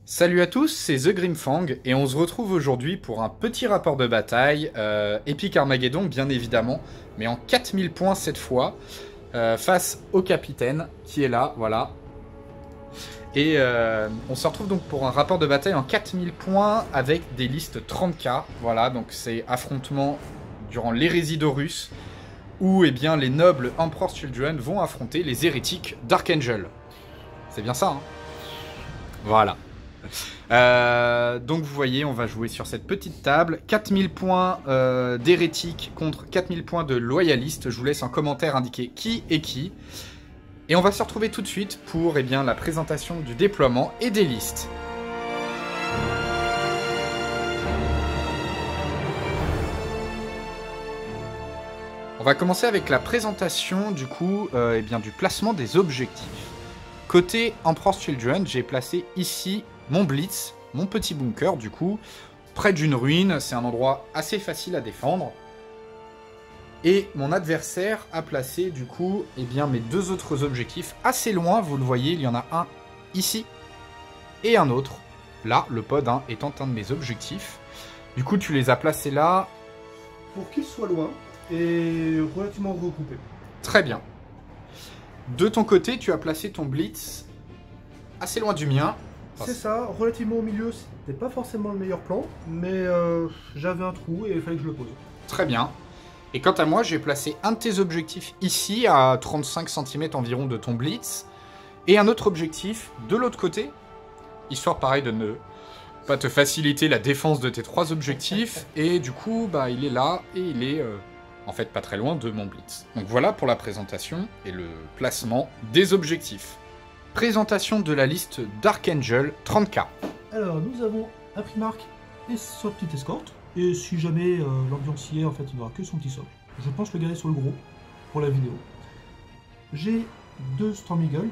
Salut à tous, c'est The Grimfang et on se retrouve aujourd'hui pour un petit rapport de bataille, Epic Armageddon bien évidemment, mais en 4000 points cette fois, face au capitaine qui est là, voilà. Et on se retrouve donc pour un rapport de bataille en 4000 points avec des listes 30K, voilà, donc c'est affrontement durant l'hérésie d'Horus, où eh bien, les nobles Emperor's Children vont affronter les hérétiques d'Archangel. C'est bien ça, hein? Voilà. Donc vous voyez, on va jouer sur cette petite table. 4000 points d'hérétiques contre 4000 points de loyalistes. Je vous laisse en commentaire indiquer qui est qui. Et on va se retrouver tout de suite pour eh bien, la présentation du déploiement et des listes. On va commencer avec la présentation du coup eh bien, du placement des objectifs. Côté Emperor's Children, j'ai placé ici mon Blitz, mon petit bunker du coup, près d'une ruine. C'est un endroit assez facile à défendre. Et mon adversaire a placé du coup eh bien, mes deux autres objectifs assez loin. Vous le voyez, il y en a un ici et un autre là, le pod hein, étant un de mes objectifs. Du coup, tu les as placés là. Pour qu'ils soient loin et relativement regroupés. Très bien. De ton côté, tu as placé ton Blitz assez loin du mien. C'est ça, relativement au milieu, c'était pas forcément le meilleur plan, mais j'avais un trou et il fallait que je le pose. Très bien. Et quant à moi, j'ai placé un de tes objectifs ici, à 35 cm environ de ton Blitz, et un autre objectif de l'autre côté, histoire pareil de ne pas te faciliter la défense de tes trois objectifs, et du coup, bah, il est là, et il est en fait pas très loin de mon Blitz. Donc voilà pour la présentation et le placement des objectifs. Présentation de la liste d'Archangel 30K. Alors, nous avons un Primarch et sa petite escorte, et si jamais l'ambiance y est, en fait, il n'aura que son petit socle. Je pense le garder sur le gros, pour la vidéo. J'ai deux Storm Eagle,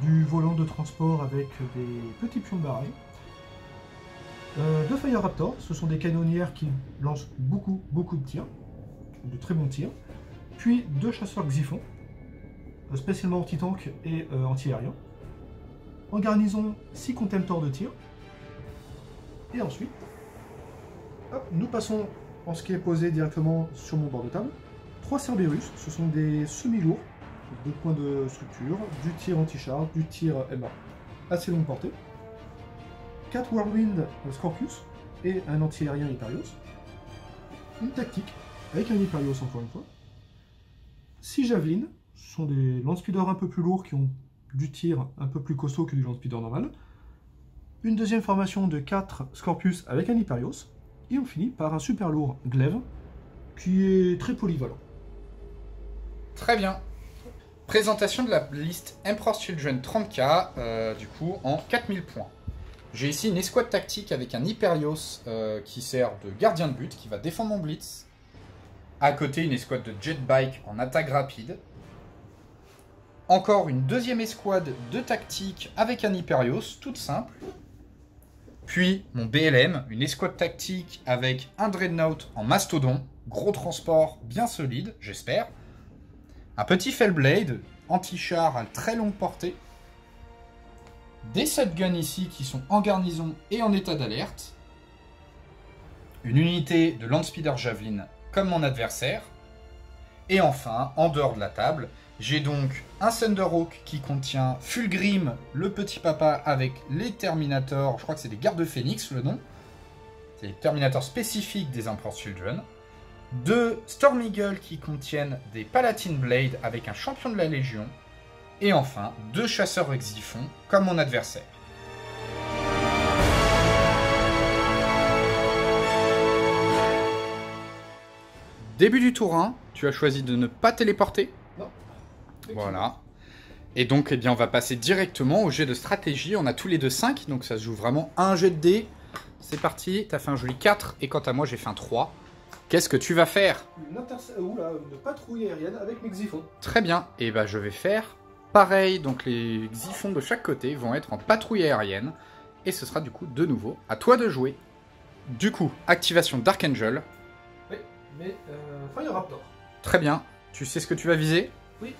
du volant de transport avec des petits pions de barrage. Deux Fire Raptor, ce sont des canonnières qui lancent beaucoup de tirs, de très bons tirs. Puis deux chasseurs Xiphon, spécialement anti-tank et anti-aérien. En garnison, 6 contemptors de tir. Et ensuite, hop, nous passons en ce qui est posé directement sur mon bord de table. 3 Cerberus, ce sont des semi-lourds, de points de structure, du tir anti-char, du tir MA, assez longue portée. 4 Whirlwind Scorpius et un anti-aérien Hyperios. Une tactique, avec un Hyperios encore une fois. 6 Javelin, ce sont des lance-speeders un peu plus lourds qui ont du tir un peu plus costaud que du lance-speeder normal. Une deuxième formation de 4 Scorpius avec un Hyperios. Et on finit par un super lourd Glaive qui est très polyvalent. Très bien. Présentation de la liste Emperor's Children 30K, du coup, en 4000 points. J'ai ici une escouade tactique avec un Hyperios qui sert de gardien de but, qui va défendre mon Blitz. À côté, une escouade de Jetbike en attaque rapide. Encore une deuxième escouade de tactique avec un Hyperios, toute simple. Puis mon BLM, une escouade tactique avec un Dreadnought en mastodon. Gros transport bien solide, j'espère. Un petit Fellblade, anti-char à très longue portée. Des shotguns ici qui sont en garnison et en état d'alerte. Une unité de Landspeeder Javelin comme mon adversaire. Et enfin, en dehors de la table, j'ai donc un Thunderhawk qui contient Fulgrim, le petit papa avec les Terminators, je crois que c'est des gardes Phoenix le nom. C'est les Terminators spécifiques des Emperor's Children. Deux Storm Eagle qui contiennent des Palatine Blade avec un champion de la Légion. Et enfin, deux chasseurs Xiphon comme mon adversaire. Début du tour 1, tu as choisi de ne pas téléporter. Non. Voilà. Et donc, eh bien, on va passer directement au jet de stratégie. On a tous les deux 5, donc ça se joue vraiment un jet de dés. C'est parti, tu as fait un joli 4, et quant à moi, j'ai fait un 3. Qu'est-ce que tu vas faire? Une patrouille aérienne avec mes Xiphons. Très bien, et ben je vais faire pareil. Donc les Xiphons de chaque côté vont être en patrouille aérienne. Et ce sera du coup de nouveau à toi de jouer. Du coup, activation d'Archangel. Oui, mais Fire Raptor. Très bien, tu sais ce que tu vas viser? Oui,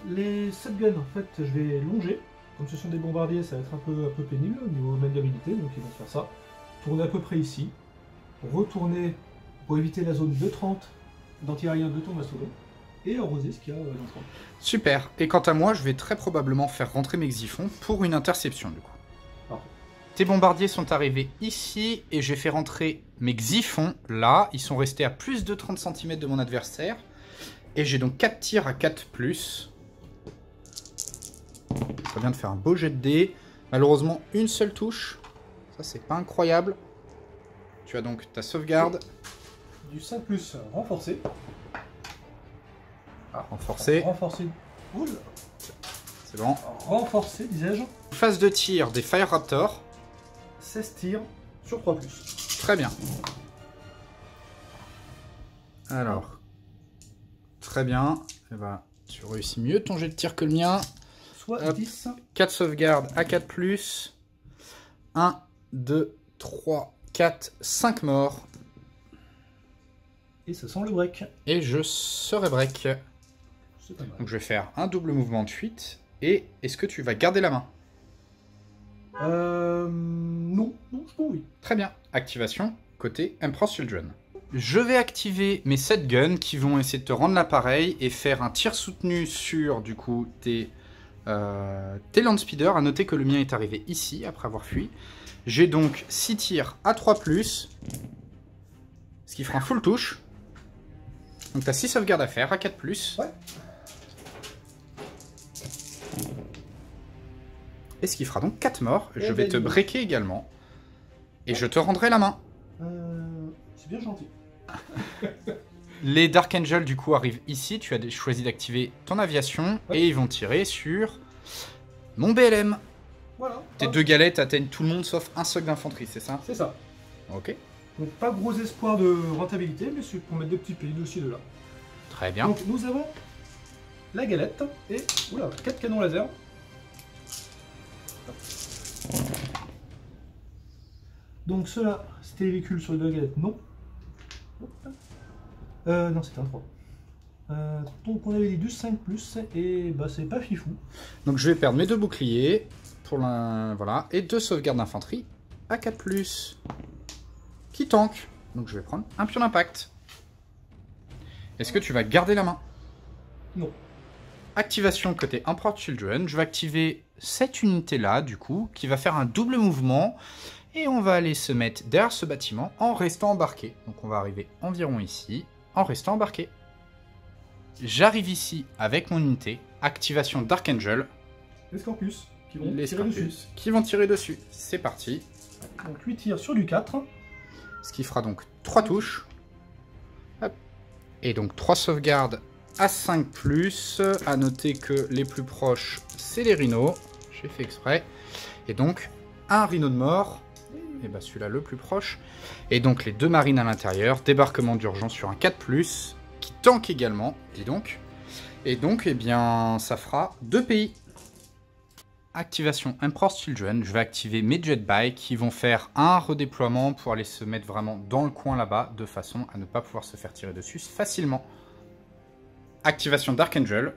les 7 guns, en fait, je vais longer Comme ce sont des bombardiers, ça va être un peu pénible au niveau maniabilité, donc ils vont faire ça. Tourner à peu près ici. Retourner pour éviter la zone de 30 d'anti-aérien de ton mastodon. Et arroser ce qu'il y a dans le coin. Super. Et quant à moi, je vais très probablement faire rentrer mes Xiphons pour une interception du coup. Parfait. Tes bombardiers sont arrivés ici et j'ai fait rentrer mes Xiphons là. Ils sont restés à plus de 30 cm de mon adversaire. Et j'ai donc 4 tirs à 4+. Ça vient de faire un beau jet de dés. Malheureusement, une seule touche. Ça, c'est pas incroyable. Tu as donc ta sauvegarde. Du 5+ renforcé. Renforcé. Renforcé. Oula. C'est bon. Renforcé, disais-je. Phase de tir des Fire Raptors. 16 tirs sur 3+. Très bien. Alors. Très bien. Eh ben, tu réussis mieux ton jet de tir que le mien. Soit Hop. 10. 4 sauvegardes à 4+. 1, 2, 3, 4, 5 morts. Et ça sent le break. Et je serai break. C'est pas mal. Donc je vais faire un double mouvement de fuite. Et est-ce que tu vas garder la main? Non, je pense oui. Très bien. Activation côté Emperor's Children. Je vais activer mes 7 guns qui vont essayer de te rendre l'appareil et faire un tir soutenu sur du coup tes land speeders. À noter que le mien est arrivé ici après avoir fui. J'ai donc 6 tirs à 3+, ce qui fera un full touche. Donc tu as 6 sauvegardes à faire à 4+. Ouais. Et ce qui fera donc 4 morts. Et je vais te breaker également. Et je te rendrai la main. C'est bien gentil. Les Dark Angels du coup arrivent ici. Tu as choisi d'activer ton aviation. Ouais. Et ils vont tirer sur mon BLM. Voilà. Tes 2 galettes atteignent tout le monde sauf un soc d'infanterie, c'est ça? C'est ça. Ok. Donc pas gros espoir de rentabilité, mais c'est pour mettre des petits pays de-ci de là. Très bien. Donc nous avons la galette et 4 canons laser. Donc ceux-là, c'était les véhicules sur les 2 galettes, non. Non, c'était un 3. Donc on avait dit du 5+, et bah c'est pas fifou. Donc je vais perdre mes 2 boucliers. Pour la... Voilà. Et 2 sauvegardes d'infanterie à 4+. Qui tank. Donc je vais prendre un pion d'impact. Est-ce que tu vas garder la main? Non. Activation côté Emperor's Children. Je vais activer cette unité-là, du coup, qui va faire un double mouvement. Et on va aller se mettre derrière ce bâtiment en restant embarqué. Donc on va arriver environ ici, en restant embarqué. J'arrive ici avec mon unité. Activation Dark Angel. Les Scorpius qui vont Les tirer dessus. Scorpius qui vont tirer dessus. C'est parti. Donc 8 tirs sur du 4. Ce qui fera donc 3 touches. Hop. Et donc 3 sauvegardes à 5+. À noter que les plus proches, c'est les rhinos. J'ai fait exprès. Et donc, un rhino de mort. Et bah celui-là le plus proche. Et donc les 2 marines à l'intérieur. Débarquement d'urgence sur un 4+. Qui tank également. Dis donc. Et donc, eh bien, ça fera 2 pays. Activation Emperor's Children, je vais activer mes jet bikes qui vont faire un redéploiement pour aller se mettre vraiment dans le coin là-bas de façon à ne pas pouvoir se faire tirer dessus facilement. Activation Dark Angel.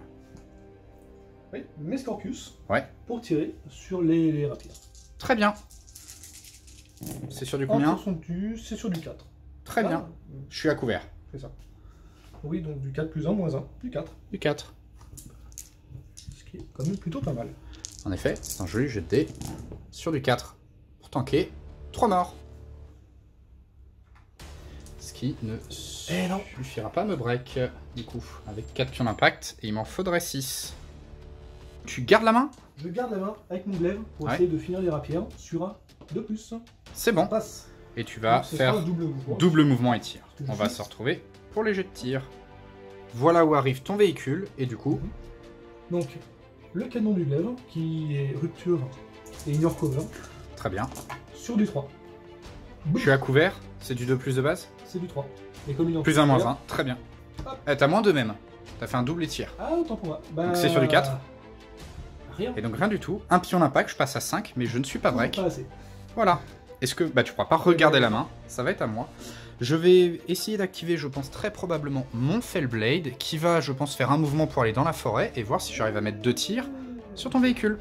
Oui, mes Scorpius. Ouais. Pour tirer sur les rapières. Très bien. C'est sur du combien? C'est sur du 4. Très bien. Je suis à couvert. C'est ça. Oui, donc du 4 plus 1 moins 1. Du 4. Du 4. Ce qui est quand même plutôt pas mal. En effet, c'est un joli jet de dés sur du 4. Pour tanker 3 morts. Ce qui ne suffira pas à me break, du coup, avec 4 pions d'impact, et il m'en faudrait 6. Tu gardes la main? Je garde la main avec mon glaive pour essayer de finir les rapières sur un 2+. C'est bon. Passe. Et tu vas faire double mouvement et tir. On va se retrouver pour les jets de tir. Voilà où arrive ton véhicule, et du coup... Donc, le canon du glaive, qui est rupture et ignore cover. Très bien. Sur du 3. Je suis à couvert, c'est du 2+ de base? C'est du 3. Et comme il plus 1 moins 1, très bien. T'as moins 2 même. T'as fait un double et tir. Ah, autant pour moi. Bah... Donc c'est sur du 4. Rien. Et donc rien du tout. Un pion d'impact, je passe à 5, mais je ne suis pas break. Pas assez. Voilà. Est-ce que... Bah tu pourras pas regarder la main, ça va être à moi. Je vais essayer d'activer, je pense, très probablement mon Fellblade, qui va, je pense, faire un mouvement pour aller dans la forêt, et voir si j'arrive à mettre 2 tirs sur ton véhicule.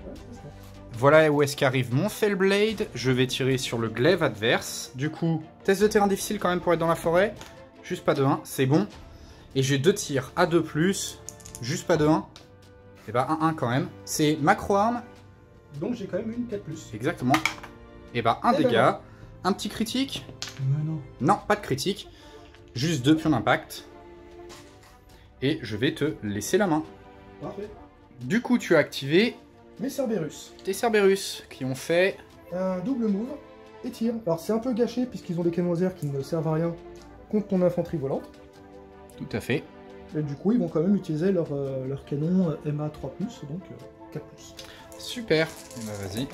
Voilà où est-ce qu'arrive mon Fellblade. Je vais tirer sur le glaive adverse. Du coup, test de terrain difficile quand même pour être dans la forêt. Juste pas de 1, c'est bon. Et j'ai 2 tirs à 2+, juste pas de 1. Et bah 1-1 quand même. C'est macro-arme. Donc j'ai quand même une 4+. Exactement. Et bah un dégât. Un petit critique. Mais non. Non, pas de critique. Juste 2 pions d'impact. Et je vais te laisser la main. Parfait. Du coup, tu as activé Mes Cerberus. tes Cerberus qui ont fait... Un double move et tir. Alors c'est un peu gâché puisqu'ils ont des canons laser qui ne servent à rien contre ton infanterie volante. Tout à fait. Et du coup, ils vont quand même utiliser leur canon MA 3+, donc 4+. Super. Et bah vas-y.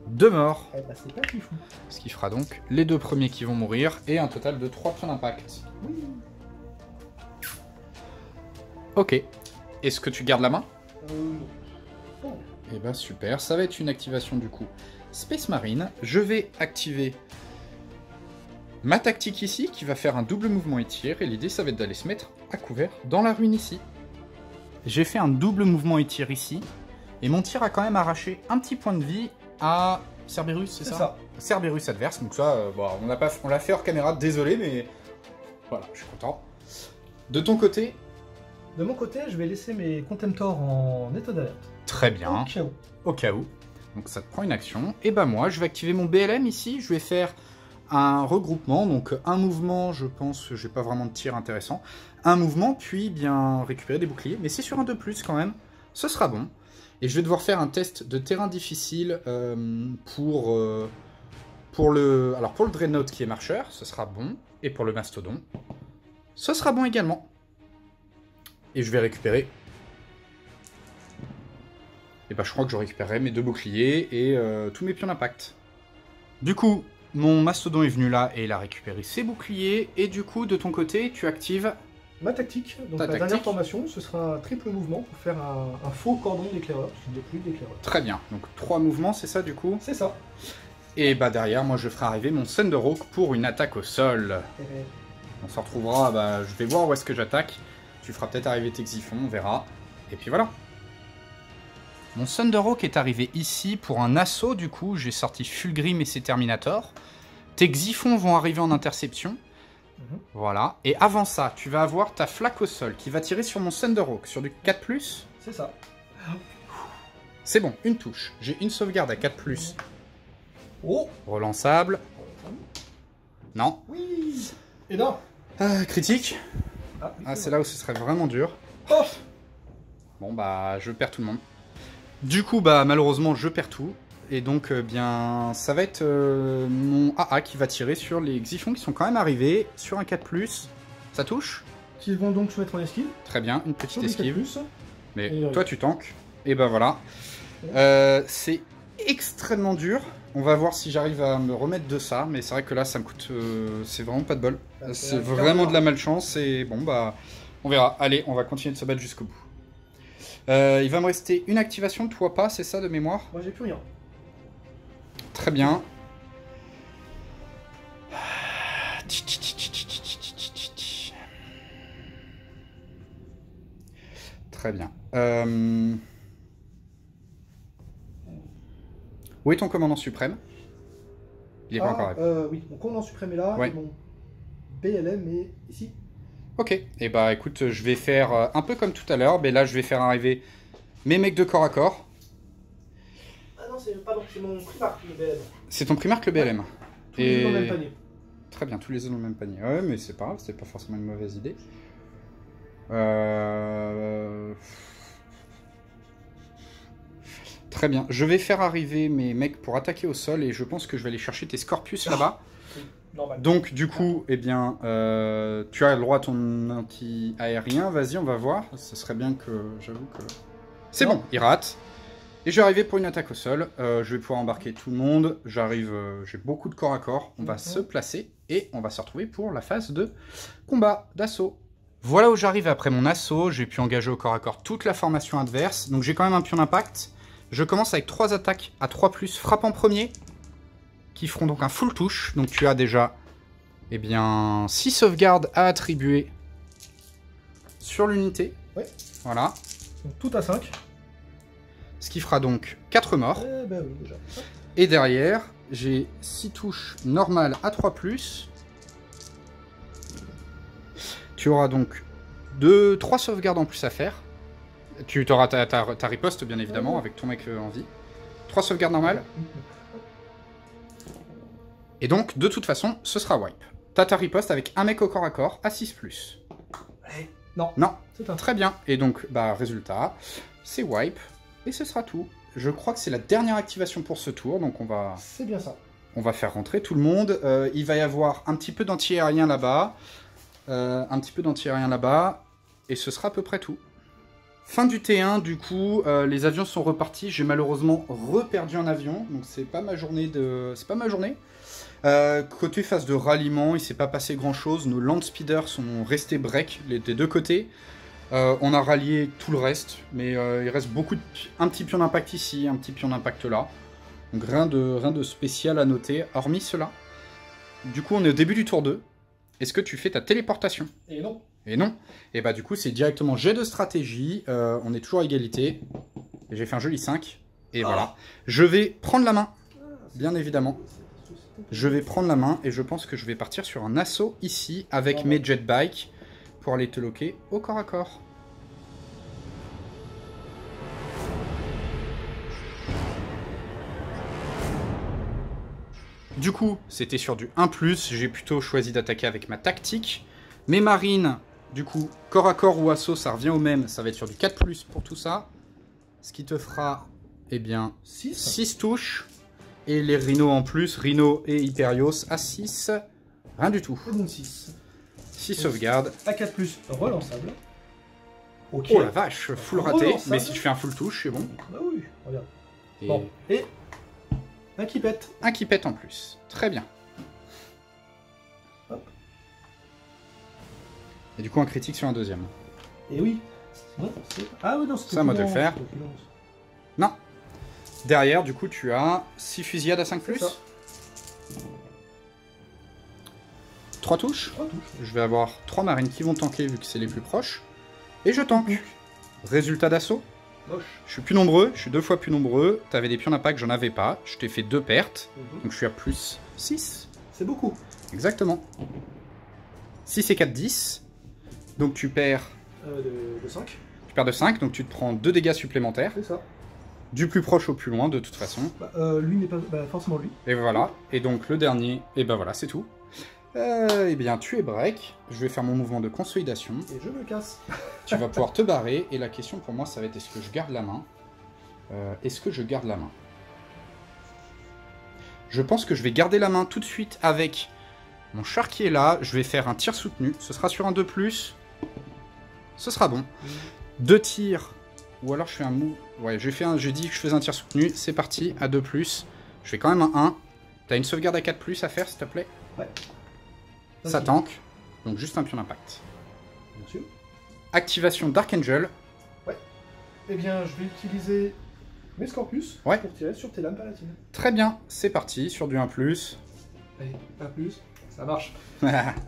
2 morts. Eh bah c'est pas fifou. Ce qui fera donc les 2 premiers qui vont mourir et un total de 3 points d'impact. Oui. Ok. Est-ce que tu gardes la main? Non. Bon. Et bah super, ça va être une activation du coup. Space Marine, je vais activer ma tactique ici qui va faire un double mouvement et tir. Et l'idée ça va être d'aller se mettre à couvert dans la ruine ici. J'ai fait un double mouvement et tir ici. Et mon tir a quand même arraché un petit point de vie à Cerberus, c'est ça? Cerberus adverse, donc ça, bon, on l'a fait hors caméra, désolé, mais voilà, je suis content. De ton côté? De mon côté, je vais laisser mes Contemptors en état d'alerte. Très bien. Au cas où. Au cas où. Donc ça te prend une action. Et bah moi, je vais activer mon BLM ici, je vais faire un regroupement, donc un mouvement, je pense que j'ai pas vraiment de tir intéressant. Un mouvement, puis bien récupérer des boucliers, mais c'est sur un 2+, quand même, ce sera bon. Et je vais devoir faire un test de terrain difficile pour le Dreadnought qui est marcheur, ce sera bon. Et pour le Mastodon, ce sera bon également. Et je vais récupérer... Et bah je crois que je récupérerai mes 2 boucliers et tous mes pions d'impact. Du coup, mon Mastodon est venu là et il a récupéré ses boucliers. Et du coup, de ton côté, tu actives... Ma tactique, donc Ta la tactique. dernière formation, ce sera un triple mouvement pour faire un faux cordon d'éclaireur, parce qu'il n'y a plus d'éclaireur. Très bien, donc 3 mouvements, c'est ça du coup? C'est ça. Et bah derrière, moi je ferai arriver mon Thunderhawk pour une attaque au sol. On se retrouvera, bah je vais voir où est-ce que j'attaque. Tu feras peut-être arriver tes Xiphons, on verra. Et puis voilà. Mon Thunderhawk est arrivé ici pour un assaut, du coup j'ai sorti Fulgrim et ses Terminators. Tes Xiphons vont arriver en interception. Voilà. Et avant ça, tu vas avoir ta flaque au sol qui va tirer sur mon Thunderhawk, sur du 4+. C'est ça. C'est bon, une touche. J'ai une sauvegarde à 4+. Oh. Relançable. Non. Oui. Et non. Critique. Ah, oui, Ah, c'est là où ce serait vraiment dur. Oh. Bon, bah, je perds tout le monde. Du coup, bah, malheureusement, je perds tout. Et donc, bien, ça va être mon AA qui va tirer sur les Xiphons qui sont quand même arrivés sur un 4+. Ça touche? Qui vont donc se mettre en esquive. Très bien, une petite Sur du esquive. 4+. Mais Et toi, tu tankes. Et bah voilà. C'est extrêmement dur. On va voir si j'arrive à me remettre de ça. Mais c'est vrai que là, ça me coûte... c'est vraiment pas de bol. Bah, C'est vraiment de la malchance. Et bon, bah, on verra. Allez, on va continuer de se battre jusqu'au bout. Il va me rester une activation, toi pas, c'est ça de mémoire? Moi, j'ai plus rien. Très bien. Très bien. Où est ton commandant suprême? Il est pas encore arrivé. Oui, mon commandant suprême est là, Ouais. et mon BLM est ici. Ok, et bah écoute, je vais faire un peu comme tout à l'heure, mais là je vais faire arriver mes mecs de corps à corps. Ah non, c'est mon primarque, le BLM. C'est ton primarque le BLM. Tous les deux dans le même panier. Très bien, tous les œufs dans le même panier. Ouais, mais c'est pas grave, c'est pas forcément une mauvaise idée. Très bien, je vais faire arriver mes mecs pour attaquer au sol et je pense que je vais aller chercher tes Scorpius là-bas. Oui, normal. Donc du coup, eh bien, tu as le droit à ton anti-aérien, vas-y, on va voir. Ce serait bien que, j'avoue que... C'est bon, il rate. Et je vais arriver pour une attaque au sol. Je vais pouvoir embarquer tout le monde. J'arrive, j'ai beaucoup de corps à corps. On va se placer et on va se retrouver pour la phase de combat, d'assaut. Voilà où j'arrive après mon assaut. J'ai pu engager au corps à corps toute la formation adverse. Donc j'ai quand même un pion d'impact. Je commence avec 3 attaques à 3+, frappe en premier, qui feront donc un full touche. Donc tu as déjà, eh bien, 6 sauvegardes à attribuer sur l'unité. Ouais. Voilà. Donc tout à 5. Ce qui fera donc 4 morts. Eh ben oui, déjà. Et derrière, j'ai 6 touches normales à 3+. Tu auras donc 3 sauvegardes en plus à faire. Tu auras ta riposte, bien évidemment, avec ton mec en vie. 3 sauvegardes normales. Et donc, de toute façon, ce sera wipe. T'as ta riposte avec un mec au corps à corps à 6+. Allez, non. Non, C'est un très bien. Et donc, bah, résultat, c'est wipe. Et ce sera tout. Je crois que c'est la dernière activation pour ce tour, donc on va faire rentrer tout le monde. Il va y avoir un petit peu d'anti-aérien là-bas. Et ce sera à peu près tout. Fin du T1, du coup, les avions sont repartis. J'ai malheureusement reperdu un avion, donc c'est pas ma journée. Côté phase de ralliement, il s'est pas passé grand-chose. Nos land speeders sont restés break des deux côtés. On a rallié tout le reste, mais il reste un petit pion d'impact ici, un petit pion d'impact là. Donc rien de spécial à noter, hormis cela. Du coup, on est au début du tour 2. Est-ce que tu fais ta téléportation? Et non. Et non. Et bah du coup, c'est directement jet de stratégie. On est toujours à égalité. J'ai fait un joli 5. Et voilà. Je vais prendre la main, bien évidemment. Je vais prendre la main et je pense que je vais partir sur un assaut ici avec mes jet bikes pour aller te loquer au corps à corps. Du coup, c'était sur du 1+, j'ai plutôt choisi d'attaquer avec ma tactique. Mes marines, du coup, corps à corps ou assaut, ça revient au même, ça va être sur du 4+ pour tout ça. Ce qui te fera, eh bien, 6 touches. Et les rhinos en plus, Rhino et Hyperios à 6, rien du tout. Et donc 6. 6 sauvegardes. À 4+, relançable. Ok. Oh la vache, full raté, mais si tu fais un full touche, c'est bon. Bah oui, regarde. Et... Bon, et un qui pète. Un qui pète en plus, très bien. Hop. Et du coup un critique sur un deuxième. Et oui. Non, ah oui, non, c'est à moi de le faire. Non. Derrière, du coup, tu as 6 fusillades à 5+. 3 touches. 3 touches. Je vais avoir 3 marines qui vont tanker vu que c'est les plus proches. Et je tank. Résultat d'assaut. Moche. Je suis plus nombreux, je suis 2 fois plus nombreux. T'avais des pions d'impact, j'en avais pas. Je t'ai fait 2 pertes. Donc je suis à plus 6. C'est beaucoup. Exactement. 6 et 4, 10. Donc tu perds... de 5. Tu perds de 5, donc tu te prends 2 dégâts supplémentaires. C'est ça. Du plus proche au plus loin, de toute façon. Lui n'est pas... forcément lui. Et voilà. Et donc le dernier, et ben voilà, c'est tout. Eh bien, tu es break. Je vais faire mon mouvement de consolidation. Et je me casse. Tu vas pouvoir te barrer. Et la question pour moi, ça va être est-ce que je garde la main? Est-ce que je garde la main? Je pense que je vais garder la main tout de suite avec mon char qui est là. Je vais faire un tir soutenu. Ce sera sur un 2+. Ce sera bon. 2 tirs. Ou alors je fais un move. Ouais, j'ai dit que je faisais un tir soutenu. C'est parti, à 2+. Je fais quand même un 1. T'as une sauvegarde à 4+ à faire, s'il te plaît? Ouais. Ça tank. Donc juste un pion d'impact. Monsieur. Activation Dark Angel. Ouais. Eh bien, je vais utiliser mes Scorpius pour tirer sur tes lames palatines. Très bien, c'est parti, sur du 1+. Allez, pas plus. Ça marche.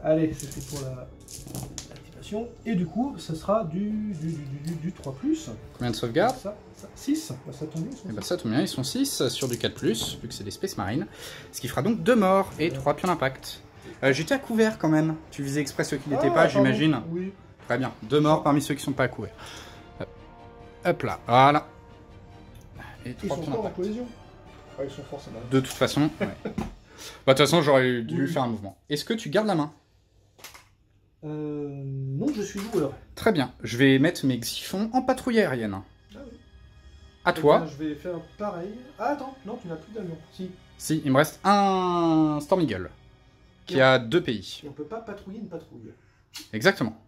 Allez, c'était pour l'activation. Et du coup, ce sera du 3+. Combien de sauvegardes? 6. Bah, ça tombe bien. Et bah ça tombe bien, ils sont 6 sur du 4+, vu que c'est des Space Marines. Ce qui fera donc 2 morts et 3 pions d'impact. J'étais à couvert quand même. Tu visais exprès ceux qui n'étaient pas, j'imagine. Oui. Très bien. 2 morts parmi ceux qui sont pas à couvert. Hop là, voilà. Et 3 pions d'impact. En cohésion. Ah, ils sont forcément. De toute façon, ouais. Bah, de toute façon, j'aurais dû faire un mouvement. Est-ce que tu gardes la main? Non, je suis joueur. Très bien. Je vais mettre mes Xiphons en patrouille aérienne. Ah oui. À toi. Je vais faire pareil. Ah, attends, non, tu n'as plus d'avion. Si. Si, il me reste un Storm Eagle. Qui a 2 pays. Et on peut pas patrouiller une patrouille. Exactement.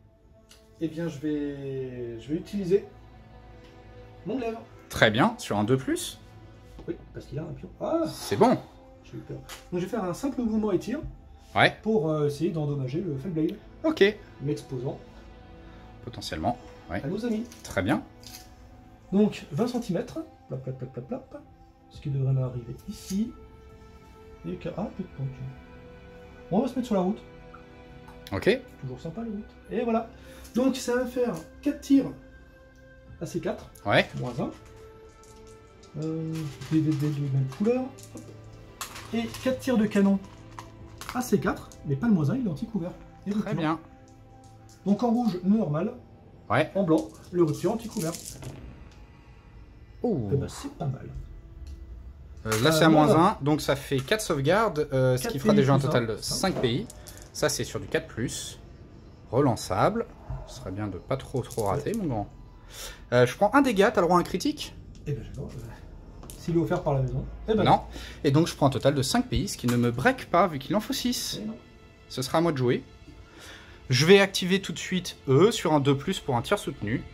Eh bien, je vais utiliser mon glaive. Très bien, sur un 2+. Oui, parce qu'il a un pion. Ah, c'est bon. J'ai eu peur. Donc, je vais faire un simple mouvement et tir. Ouais. Pour essayer d'endommager le Fellblade. Ok. M'exposant. Potentiellement. Ouais. À nos amis. Très bien. Donc, 20 cm. Plap, plap, plap, plap, plap. Ce qui devrait m'arriver ici. Et que... Ah, peut-être pas. On va se mettre sur la route. Ok. Toujours sympa, la route. Et voilà. Donc, ça va faire 4 tirs à C4. Ouais. Moins 1. Des de même couleur. Et 4 tirs de canon AC4, mais pas le moins 1, il est anti-couvert. Très bien. Donc en rouge, normal. Ouais. En blanc, le rupture anti-couvert. Oh. Eh ben, c'est pas mal. Là, c'est à moins 1, donc ça fait 4 sauvegardes, ce qui fera pays déjà un plus total de un. 5 pays. Ça, c'est sur du 4+. Relançable. Ce serait bien de pas trop rater, mon grand. Je prends un dégât, t'as le droit à un critique? Eh ben, j'adore. S'il est offert par la maison. Eh ben, non. Et donc, je prends un total de 5 pays, ce qui ne me break pas, vu qu'il en faut 6. Ce sera à moi de jouer. Je vais activer tout de suite E sur un 2+, pour un tir soutenu.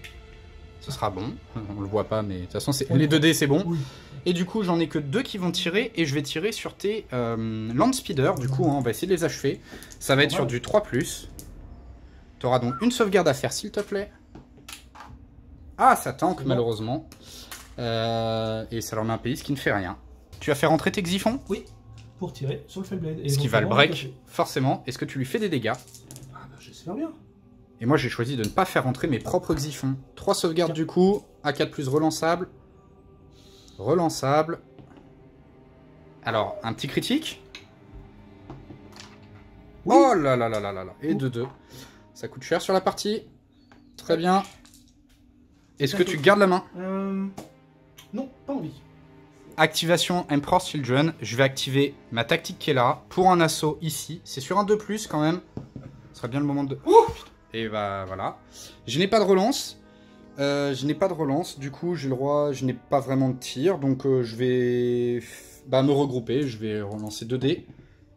Ce sera bon. On le voit pas, mais de toute façon, les 2 dés, c'est bon. Oui. Et du coup, j'en ai que 2 qui vont tirer, et je vais tirer sur tes Land Speeder. Du coup, hein, on va essayer de les achever. Ça va être sur du 3+. Tu auras donc une sauvegarde à faire, s'il te plaît. Ah, ça tank, malheureusement. Et ça leur met un pays, ce qui ne fait rien. Tu as fait rentrer tes Xiphons? Oui, pour tirer sur le Fellblade. Ce qui va le break, forcément. Est-ce que tu lui fais des dégâts? Ah bah, j'espère bien. Et moi, j'ai choisi de ne pas faire rentrer mes propres Xiphons. 3 sauvegardes du coup. A4+, relançable. Relançable. Alors, un petit critique. Oui. Oh là là là là là là. Et 2-2. Ça coûte cher sur la partie. Très bien. Est-ce que tu gardes la main? Non, pas envie. Activation Emperor's Children. Je vais activer ma tactique qui est là. Pour un assaut ici. C'est sur un 2+, quand même. Ce serait bien le moment de... Oh, et bah voilà. Je n'ai pas de relance. Du coup, j'ai le droit... Je n'ai pas vraiment de tir. Donc je vais me regrouper. Je vais relancer 2 dés.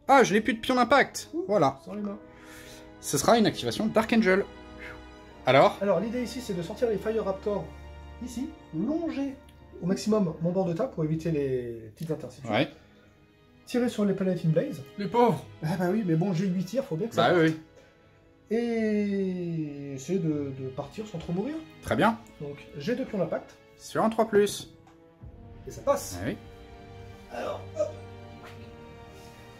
Ah, je n'ai plus de pion d'impact. Voilà. Sans les mains. Ce sera une activation Dark Angel. Alors, l'idée ici, c'est de sortir les Fire Raptors ici, longer au maximum mon bord de table pour éviter les petites interceptions. Ouais. Tirer sur les Planet in Blaze. Les pauvres. Ah bah oui, mais bon, j'ai 8 tirs, faut bien que ça Bah parte. oui. Et essayer de partir sans trop mourir. Très bien. Donc, j'ai 2 pions d'impact. Sur un 3+. Et ça passe. Ah oui. Alors, hop.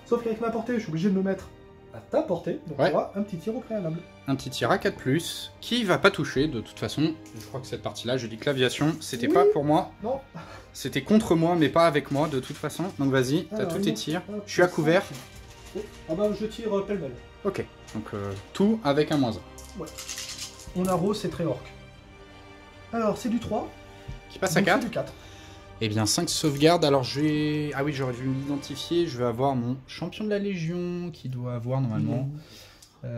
Sauf qu'avec ma portée, je suis obligé de me mettre à ta portée. Donc, Ouais. tu auras un petit tir au préalable. Un petit tir à 4+, qui va pas toucher de toute façon. Je crois que cette partie-là, je dis que l'aviation, c'était Oui. pas pour moi. Non. C'était contre moi, mais pas avec moi de toute façon. Donc vas-y, t'as tous tes tirs. Je suis à couvert. Ah bah je tire pêle-mêle. Ok, donc tout avec un -1. Ouais. On arrose, c'est très orc. Alors c'est du 3. Qui passe à donc 4. c'est du 4. Et bien 5 sauvegardes. Alors je vais... Ah oui, j'aurais dû m'identifier. Je vais avoir mon champion de la Légion qui doit avoir normalement... On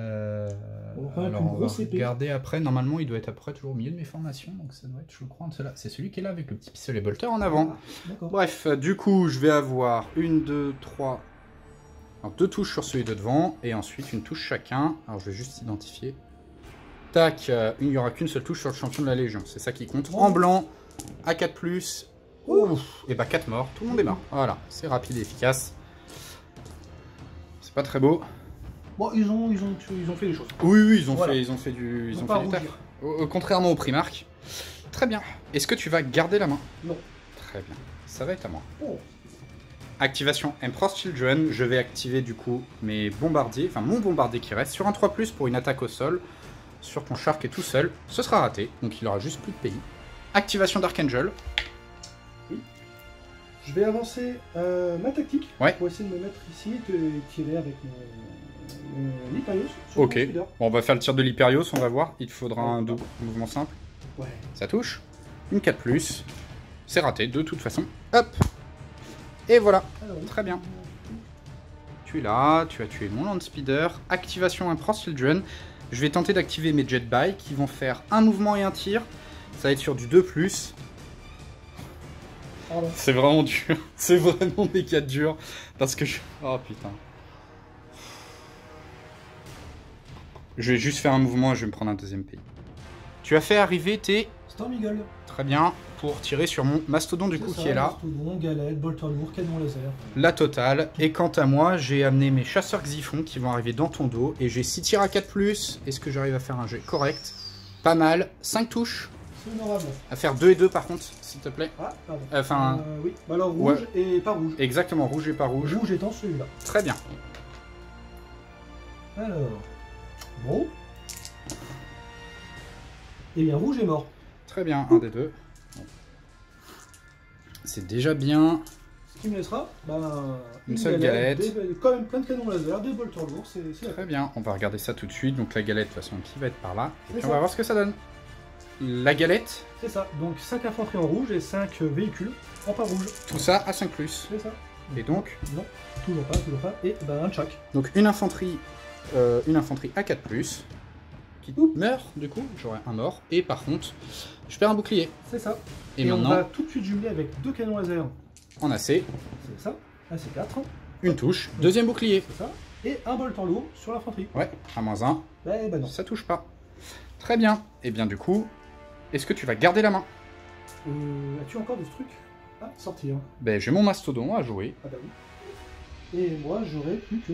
alors on va grosse épée. regarder après. Normalement, il doit être après toujours au milieu de mes formations. Donc ça doit être, je crois, c'est celui qui est là avec le petit pistolet bolter en avant. Ah, d'accord. Bref, du coup, je vais avoir 1, 2, 3... Alors, 2 touches sur celui de devant. Et ensuite, une touche chacun. Alors, je vais juste identifier. Tac, il n'y aura qu'une seule touche sur le champion de la Légion. C'est ça qui compte. En blanc, à 4+. Et bah 4 morts. Tout le monde est mort. Voilà, c'est rapide et efficace. C'est pas très beau. Bon, ils ont fait des choses. Oui, ils ont Voilà. fait du pas taf. rougir. Contrairement au Primark. Très bien. Est-ce que tu vas garder la main? Non. Très bien. Ça va être à moi. Oh. Activation Emperor's Children. Je vais activer du coup mes bombardiers, enfin mon bombardier qui reste sur un 3+ pour une attaque au sol. Sur ton char qui est tout seul. Ce sera raté, donc il aura juste plus de pays. Activation Dark Angel. Oui. Je vais avancer ma tactique Ouais. pour essayer de me mettre ici et tirer avec mon Hyperios. Ok. Bon, on va faire le tir de l'Hyperios, on va voir. Il te faudra un double mouvement simple. Ouais. Ça touche. Une 4+. C'est raté de toute façon. Hop. Et voilà. Alors, Très bien. Tu es là, tu as tué mon Land Speeder. Activation Emperor's Children. Je vais tenter d'activer mes Jet Bike qui vont faire un mouvement et un tir. Ça va être sur du 2+. pardon. C'est vraiment dur. C'est vraiment méga dur. Parce que je... Oh putain. Je vais juste faire un mouvement et je vais me prendre un deuxième pays. Tu as fait arriver tes... Storm Eagle. Très bien. Pour tirer sur mon Mastodon du coup C'est ça, qui est là. Mastodon, galette, bolter lourd, canon laser. La totale. Et quant à moi, j'ai amené mes chasseurs Xiphon qui vont arriver dans ton dos. Et j'ai 6 tirs à 4+. Est-ce que j'arrive à faire un jet correct? Pas mal. 5 touches. C'est honorable. À faire 2 et 2 par contre, s'il te plaît. Ah, pardon. Enfin... oui. Bah alors rouge et pas rouge. Exactement, rouge et pas rouge. Rouge étant celui-là. Très bien. Alors. Bon. Eh bien, rouge est mort. Très bien, un des deux. Bon. C'est déjà bien. Ce qui me laissera Une seule galette. Quand même plein de canons laser, des bolters lourds, c'est Très bien, on va regarder ça tout de suite. Donc la galette, de toute façon, qui va être par là. Et puis on ça. va voir ce que ça donne. La galette, C'est ça, donc 5 infanteries en rouge et 5 véhicules en pas rouge. tout ça à 5+. C'est ça. Et donc, Non, toujours pas. Et un de chaque. donc une infanterie à 4+, qui meurt, du coup, j'aurai un mort. Et par contre, je perds un bouclier. C'est ça. Et on maintenant, va tout de suite jumeler avec 2 canons laser. en AC, C'est ça. Un C4. une touche, deuxième bouclier. C'est ça. Et un bolter lourd sur l'infanterie. Ouais, à -1, Ben non. ça touche pas. Très bien. Et bien du coup, est-ce que tu vas garder la main? As-tu encore des trucs à sortir? Ben j'ai mon mastodon à jouer. Ah bah oui. Et moi j'aurais plus que...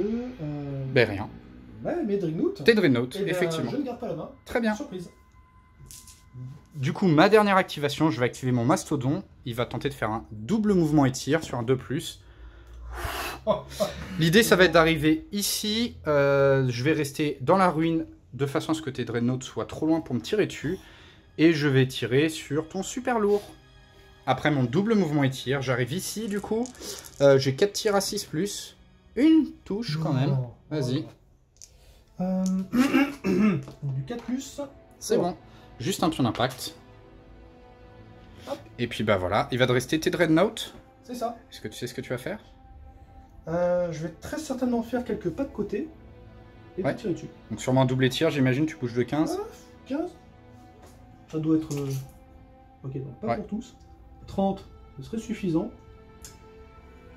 Ben rien. Ouais, mes Dreadnought. Tes Dreadnought, Eh ben, effectivement. Je ne garde pas la main. Très bien. Surprise. Du coup, ma dernière activation, je vais activer mon mastodon. Il va tenter de faire un double mouvement et tir sur un 2+. L'idée, ça va être d'arriver ici. Je vais rester dans la ruine de façon à ce que tes Dreadnoughts soient trop loin pour me tirer dessus. Et je vais tirer sur ton super lourd. Après mon double mouvement et tir, j'arrive ici du coup. J'ai 4 tirs à 6+. Une touche quand même. Vas-y. Du 4+. C'est bon. Juste un pion d'impact. Hop. Et puis bah voilà, il va te rester tes Dreadnoughts. C'est ça. Est-ce que tu sais ce que tu vas faire? Je vais très certainement faire quelques pas de côté. Et Ouais. tirer dessus. Donc sûrement un double tir, j'imagine, tu bouges de 15. 15. Ça doit être... Ok, donc pas Ouais. pour tous. 30, ce serait suffisant.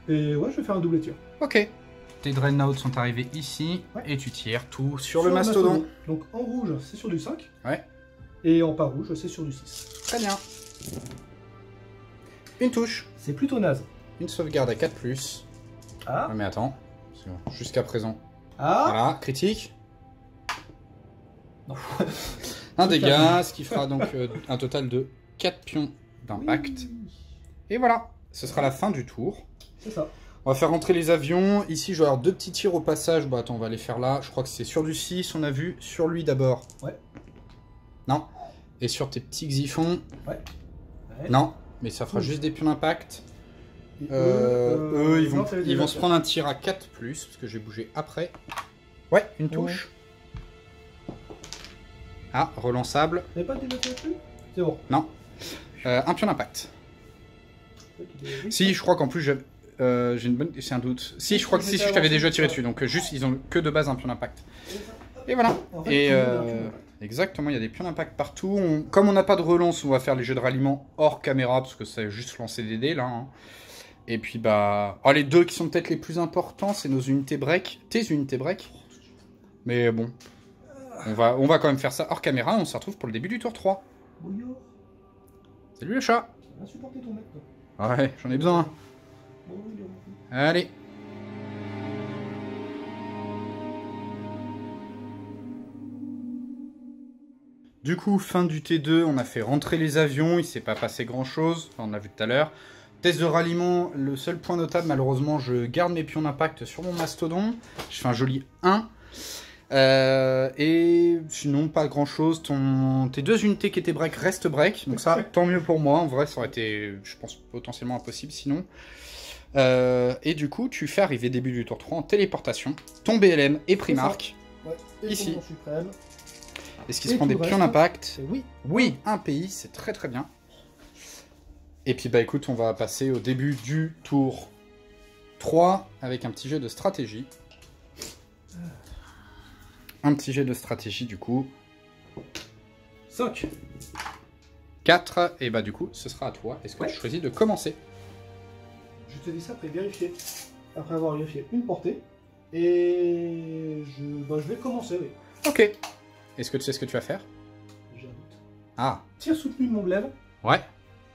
Et ouais, je vais faire un double tir. Ok. Tes Dreadnoughts sont arrivés ici, Ouais. et tu tires tout sur le mastodon. Donc en rouge, c'est sur du 5. Ouais. Et en pas rouge, c'est sur du 6. Très bien. Une touche. C'est plutôt naze. Une sauvegarde à 4+. Ah. Ah, mais attends, parce que jusqu'à présent. Ah. Voilà, critique. Non. Un dégât, ce qui fera donc un total de 4 pions d'impact. Oui. Et voilà, ce sera la fin du tour. C'est ça. On va faire rentrer les avions. Ici, je vais avoir 2 petits tirs au passage. Bah attends, on va les faire là. Je crois que c'est sur du 6, on a vu. Sur lui d'abord. Ouais. Non. Et sur tes petits xiphons. Ouais. Non, mais ça fera Oui. juste des pions d'impact. Et Eux, ils non, ça veut vont dire- se prendre un tir à 4+, parce que j'ai bougé après. Ouais, une touche. Ah, relançable. T'avais pas déjà tiré dessus? C'est bon. Non. Un pion d'impact. Oui. Si, je crois qu'en plus, j'ai une bonne... C'est un doute. Si, je crois que si, je t'avais déjà tiré dessus. Donc juste, ils ont que de base un pion d'impact. Et voilà. En fait, Et tout le monde a un pion d'impact. exactement, il y a des pions d'impact partout. Comme on n'a pas de relance, on va faire les jeux de ralliement hors caméra, parce que c'est juste lancer des dés, là. Hein. Et puis, bah... Oh, les deux qui sont peut-être les plus importants, c'est nos unités break. Tes unités break. Mais bon, on va quand même faire ça hors caméra. On se retrouve pour le début du tour 3. Bouillard. Salut le chat. On va supporter ton mec, toi. Ouais, j'en ai besoin. Bouillard. Allez. Du coup, fin du T2, on a fait rentrer les avions, il s'est pas passé grand chose, on a vu tout à l'heure. Test de ralliement, le seul point notable, malheureusement, je garde mes pions d'impact sur mon mastodon. Je fais un joli 1. Et sinon, pas grand chose. Tes 2 unités qui étaient break restent break. Donc ça, tant mieux pour moi. En vrai, ça aurait été, je pense, potentiellement impossible sinon. Et du coup, tu fais arriver début du tour 3 en téléportation. Ton BLM et Primark. Ouais. Et Ici. commandant suprême. Est-ce qu'ils Et se prend tout des le pions reste. d'impact? Oui. Oui, un pays, c'est très très bien. Et puis bah écoute, on va passer au début du tour 3 avec un petit jeu de stratégie. Un petit jet de stratégie du coup. 5. 4, et bah du coup, ce sera à toi. Est-ce que Ouais. tu choisis de commencer? Je te dis ça après vérifier. Après avoir vérifié une portée. Et je vais commencer, oui. Ok. Est-ce que tu sais ce que tu vas faire? J'ai un doute. Ah, Tir soutenu de mon glaive ouais,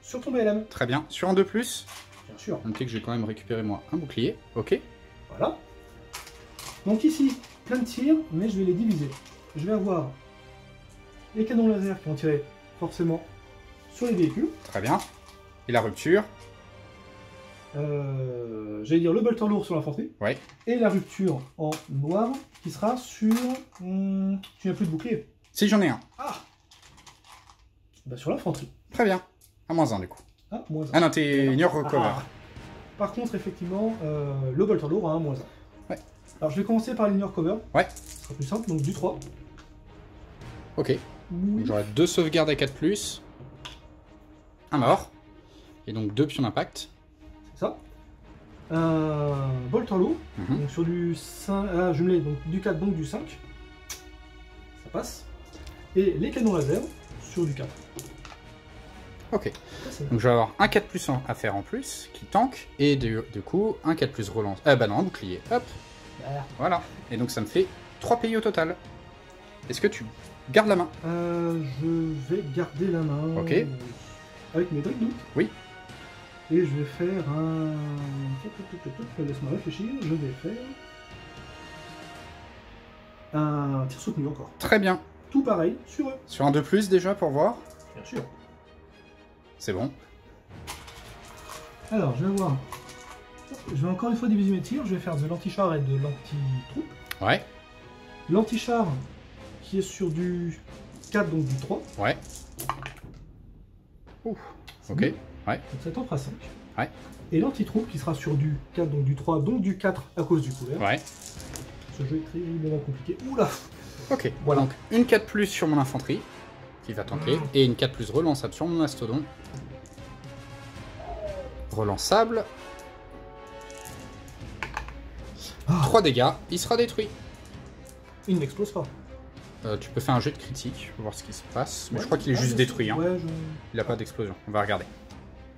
sur ton BLM. très bien. Sur un 2+, Bien sûr. notez que j'ai quand même récupéré moi un bouclier. Ok. Voilà. Donc ici, plein de tirs, mais je vais les diviser. Je vais avoir les canons laser qui vont tirer forcément sur les véhicules. Très bien. Et la rupture? J'allais dire le bolter lourd sur l'infanterie. Ouais. Et la rupture en noir qui sera sur... tu n'as plus de bouclier. Si, j'en ai un. Ah bah sur l'infanterie. Très bien. À -1 du coup. Ah, moins 1. Ah non, t'es Ignore Recover. Par contre, effectivement, le Bolter lourd a un moins 1. Ouais. Alors, je vais commencer par l'Ignore Cover. Ouais. Ce sera plus simple, donc du 3. Ok. Oui. J'aurai 2 sauvegardes à 4+. Un mort. Et donc 2 pions d'impact. C'est ça. Bolter lourd. Donc sur du 5. Jumelé, donc du 4, donc du 5. Ça passe. Et les canons laser sur du 4. Ok. Ça, Donc je vais avoir un 4+ à faire en plus, qui tank, et du coup, un 4+ relance. Ah bah non, un bouclier. Hop. Voilà. Et donc ça me fait 3 pays au total. Est-ce que tu gardes la main? Je vais garder la main. Ok. Avec mes Dreadnought. Oui. Et je vais faire un... Laisse-moi réfléchir. Je vais faire... un tir soutenu encore. Très bien. Tout pareil, sur eux. Sur un 2+ déjà pour voir? Bien sûr. C'est bon. Alors, je vais voir. Je vais encore une fois diviser mes tirs. Je vais faire de l'anti-char et de l'anti-troupe. Ouais. L'anti-char qui est sur du 4, donc du 3. Ouais. Ouh. Ok. Bon. Ouais. Donc ça t'en fera 5. Ouais. Et l'anti-troupe qui sera sur du 4, donc du 3, donc du 4 à cause du couvert. Ouais. Ce jeu est terriblement compliqué. Oula. Ok. Voilà. Donc une 4+ sur mon infanterie, qui va tanker, et une 4+ relançable sur mon mastodon. Relançable. 3 dégâts, il sera détruit. Il n'explose pas. Tu peux faire un jet de critique, pour voir ce qui se passe. Mais Ouais. je crois qu'il est juste détruit. Hein. Ouais, Il n'a pas d'explosion. On va regarder.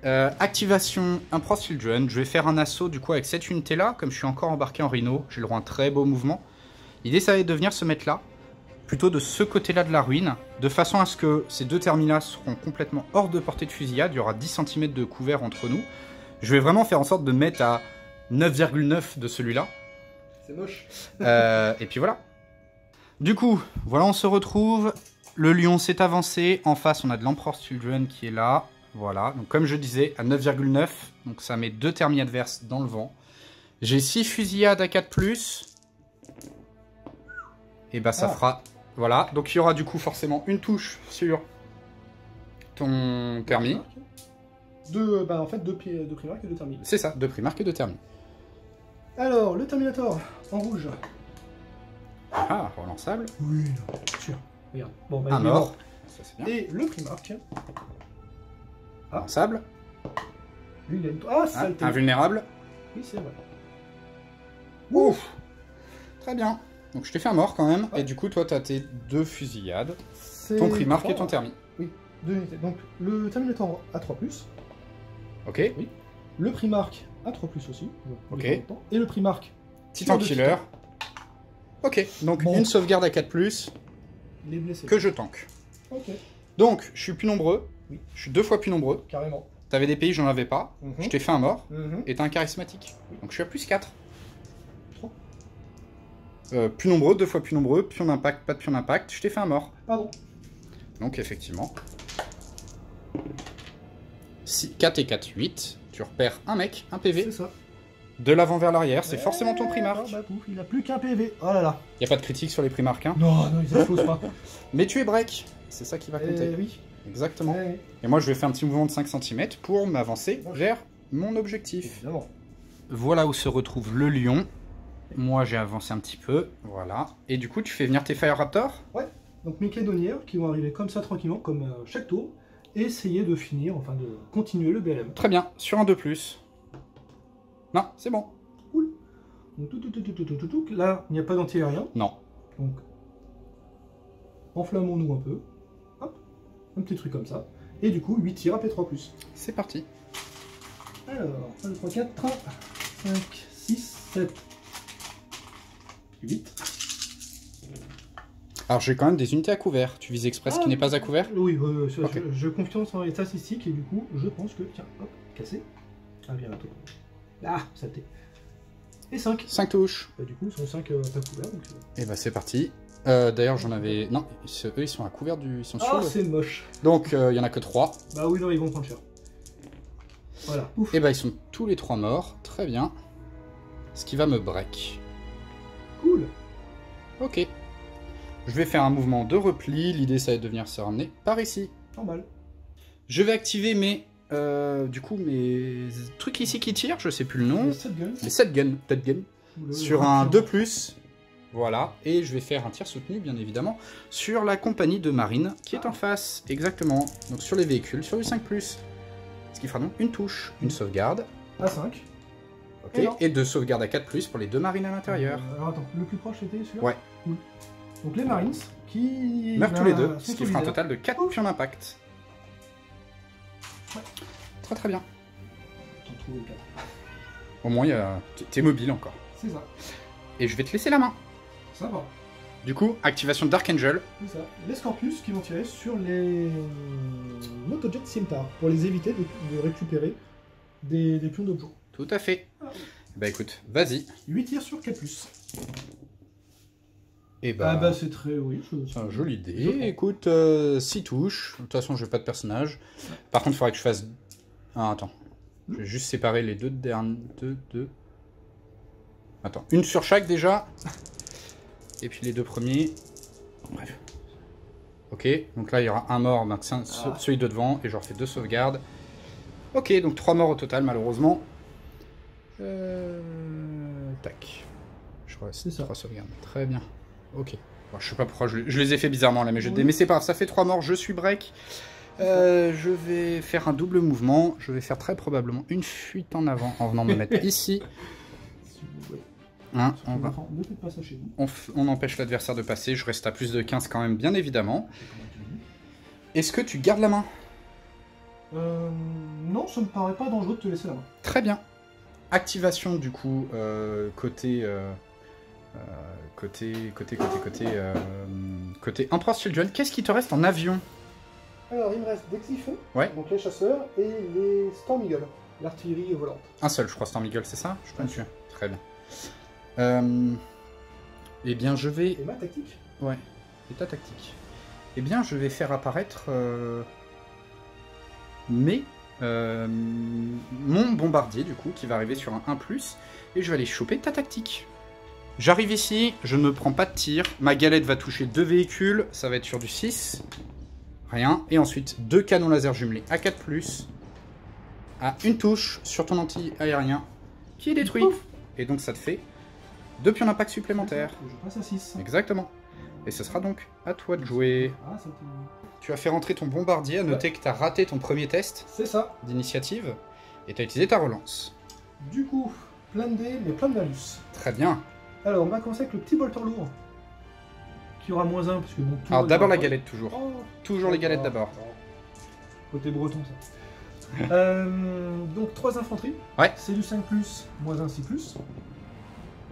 Activation Emperor's Children. Je vais faire un assaut du coup avec cette unité là. Comme je suis encore embarqué en Rhino, j'ai le droit à un très beau mouvement. L'idée ça va être de venir se mettre là, plutôt de ce côté là de la ruine, de façon à ce que ces deux terminals seront complètement hors de portée de fusillade. Il y aura 10 cm de couvert entre nous. Je vais vraiment faire en sorte de mettre à 9,9 de celui-là. C'est moche. Et puis voilà. Du coup, voilà, on se retrouve. Le lion s'est avancé. En face, on a de l'Emperor's Children qui est là. Voilà. Donc, comme je disais, à 9,9. Donc, ça met 2 thermis adverses dans le vent. J'ai 6 fusillades à 4+. Et bah, ça fera... Voilà. Donc, il y aura du coup forcément une touche sur ton thermi. En fait, deux primarques et deux thermiques. C'est ça, 2 primarques et 2 thermis. Alors, le Terminator en rouge. Ah, relançable. Oui, non, sûr. Regarde. Bon, bah, Un il est mort. Ça, c'est bien. Et le primarque. Relançable. Lui, il aime... Ah, saleté. Invulnérable. Oui, c'est vrai. Ouf. Très bien. Donc je t'ai fait un mort quand même. Ouais. Et du coup, toi, t'as tes 2 fusillades. C'est Ton primarque 3. et ton thermi. Oui, 2 unités. Donc, le Terminator a 3+. Ok. Oui. Le primarque a 3+, aussi. Ok. Et le primarque... Titan sur le Killer. Titan. Ok. Donc Bon. une sauvegarde à 4+, Les blessés. que je tank. Ok, Donc, je suis plus nombreux. Oui. Je suis 2 fois plus nombreux. carrément. T'avais des pays, j'en avais pas. Mhm. Je t'ai fait un mort. Mhm. Et t'as un charismatique. Oui. Donc je suis à +4. 3. Plus nombreux, 2 fois plus nombreux. Pion d'impact, pas de pion d'impact. Je t'ai fait un mort. Pardon. Donc effectivement. 4 et 4, 8. Tu repères un mec, un PV. C'est ça. De l'avant vers l'arrière, c'est forcément ton primarque. Ah bah pouf, il a plus qu'un PV. Oh là là. Y a pas de critique sur les primarques, hein. Non, non, ils explosent pas. Mais tu es break. C'est ça qui va compter. Oui. Exactement. Eh, Et moi, je vais faire un petit mouvement de 5 cm pour m'avancer vers mon objectif. évidemment. Voilà où se retrouve le lion. Moi, j'ai avancé un petit peu. Voilà. Et du coup, tu fais venir tes Fire Raptors. Ouais. Donc mes caidonnières qui vont arriver comme ça tranquillement, comme chaque tour, et essayer de finir, enfin de continuer le BLM. Très bien. Sur un 2+. Non, c'est bon. Cool. Donc tout. Là, il n'y a pas d'anti-aérien. Non. Donc, enflammons-nous un peu. Hop. Un petit truc comme ça. Et du coup, 8 tirs à P3+. C'est parti. Alors, 1, 2, 3, 4, 5, 6, 7, 8. Alors, j'ai quand même des unités à couvert. Tu vises express qui n'est pas à couvert. Oui, Ok. je confiance en les statistiques et du coup, je pense que... Tiens, hop, cassé. Ah, bien bientôt. Ah, saleté. Et 5. 5 touches. Bah, du coup, ils sont 5 pas couverts. Donc... Et bah, c'est parti. D'ailleurs, j'en avais... Non, eux, ils sont à couvert du... Ils sont sur Ah, le... c'est moche. Donc, il y en a que 3. Bah oui, non, ils vont prendre cher. Voilà, ouf. Et bah, ils sont tous les 3 morts. Très bien. Ce qui va me break. Cool. Ok. Je vais faire un mouvement de repli. L'idée, ça va être de venir se ramener par ici. Normal. Je vais activer mes du coup mes trucs ici qui tirent, je sais plus le nom. Les 7 guns. Les 7 guns, peut-être gun. Sur un 2+. Voilà, et je vais faire un tir soutenu, bien évidemment, sur la compagnie de marine qui est en face, exactement. Donc sur les véhicules, sur du 5+. Ce qui fera donc une touche, une sauvegarde. À 5. Ok, et 2 sauvegardes à 4+, pour les 2 marines à l'intérieur. Alors attends, le plus proche était celui-là? Ouais. Cool. Donc les Marines qui... Meurent tous les deux, ce qui fera un total de 4 pions d'impact. Ouais. Très très bien. J'en trouve 4. Au moins, t'es mobile encore. C'est ça. Et je vais te laisser la main. Ça va. Du coup, activation Dark Angel. C'est ça. Les Scorpius qui vont tirer sur les Motojet Scimitar pour les éviter de récupérer des pions d'objets. Tout à fait. Bah écoute, vas-y. 8 tirs sur 4+. Et bah, Ah bah c'est très... Oui, c'est un joli dé. Écoute, 6 touches. De toute façon, je n'ai pas de personnage. Par contre, il faudrait que je fasse... Ah, attends. Je vais juste séparer les deux derniers... Deux. Attends, une sur chaque déjà. Et puis les deux premiers. Bref. Ok, donc là, il y aura un mort, donc celui de devant, et je refais 2 sauvegardes. Ok, donc 3 morts au total, malheureusement. Tac. Je crois que c'est 3 sauvegardes. Très bien. Ok. Bon, je sais pas pourquoi je les ai fait bizarrement là, mais mais c'est pas grave, ça fait 3 morts, je suis break. Je vais faire un double mouvement. Je vais faire très probablement une fuite en avant en venant me mettre ici. Hein, on empêche l'adversaire de passer. Je reste à plus de 15 quand même, bien évidemment. Est-ce que tu gardes la main? Non, ça me paraît pas dangereux de te laisser la main. Très bien. Activation du coup côté Emperor's Children. Qu'est-ce qui te reste en avion? Alors il me reste des Xiphons, ouais. Donc les chasseurs, et les Storm Eagle, l'artillerie volante. Un seul, je crois, Storm Eagle, c'est ça? Je suis pas sûr. Très bien. Eh bien, je vais... Et ma tactique? Ouais, et ta tactique. Eh bien, je vais faire apparaître mon bombardier, du coup, qui va arriver sur un 1+, et je vais aller choper ta tactique. J'arrive ici, je ne me prends pas de tir, ma galette va toucher 2 véhicules, ça va être sur du 6, rien, et ensuite 2 canons laser jumelés à 4+, à une touche sur ton anti-aérien, qui est détruit. Ouf. Et donc ça te fait 2 pions d'impact supplémentaires. Je passe à 6. Exactement. Et ce sera donc à toi de jouer. Ah, tu as fait rentrer ton bombardier, à noter que tu as raté ton premier test. C'est ça. D'initiative. Et tu as utilisé ta relance. Du coup, plein de dés, mais plein de malus. Très bien. Alors, on va commencer avec le petit bolter lourd. Qui aura -1, parce que bon... Alors d'abord la galette, toujours. Oh, toujours les galettes d'abord. Côté breton, ça. Donc 3 infanteries. Ouais. C'est du 5+, -1, 6+.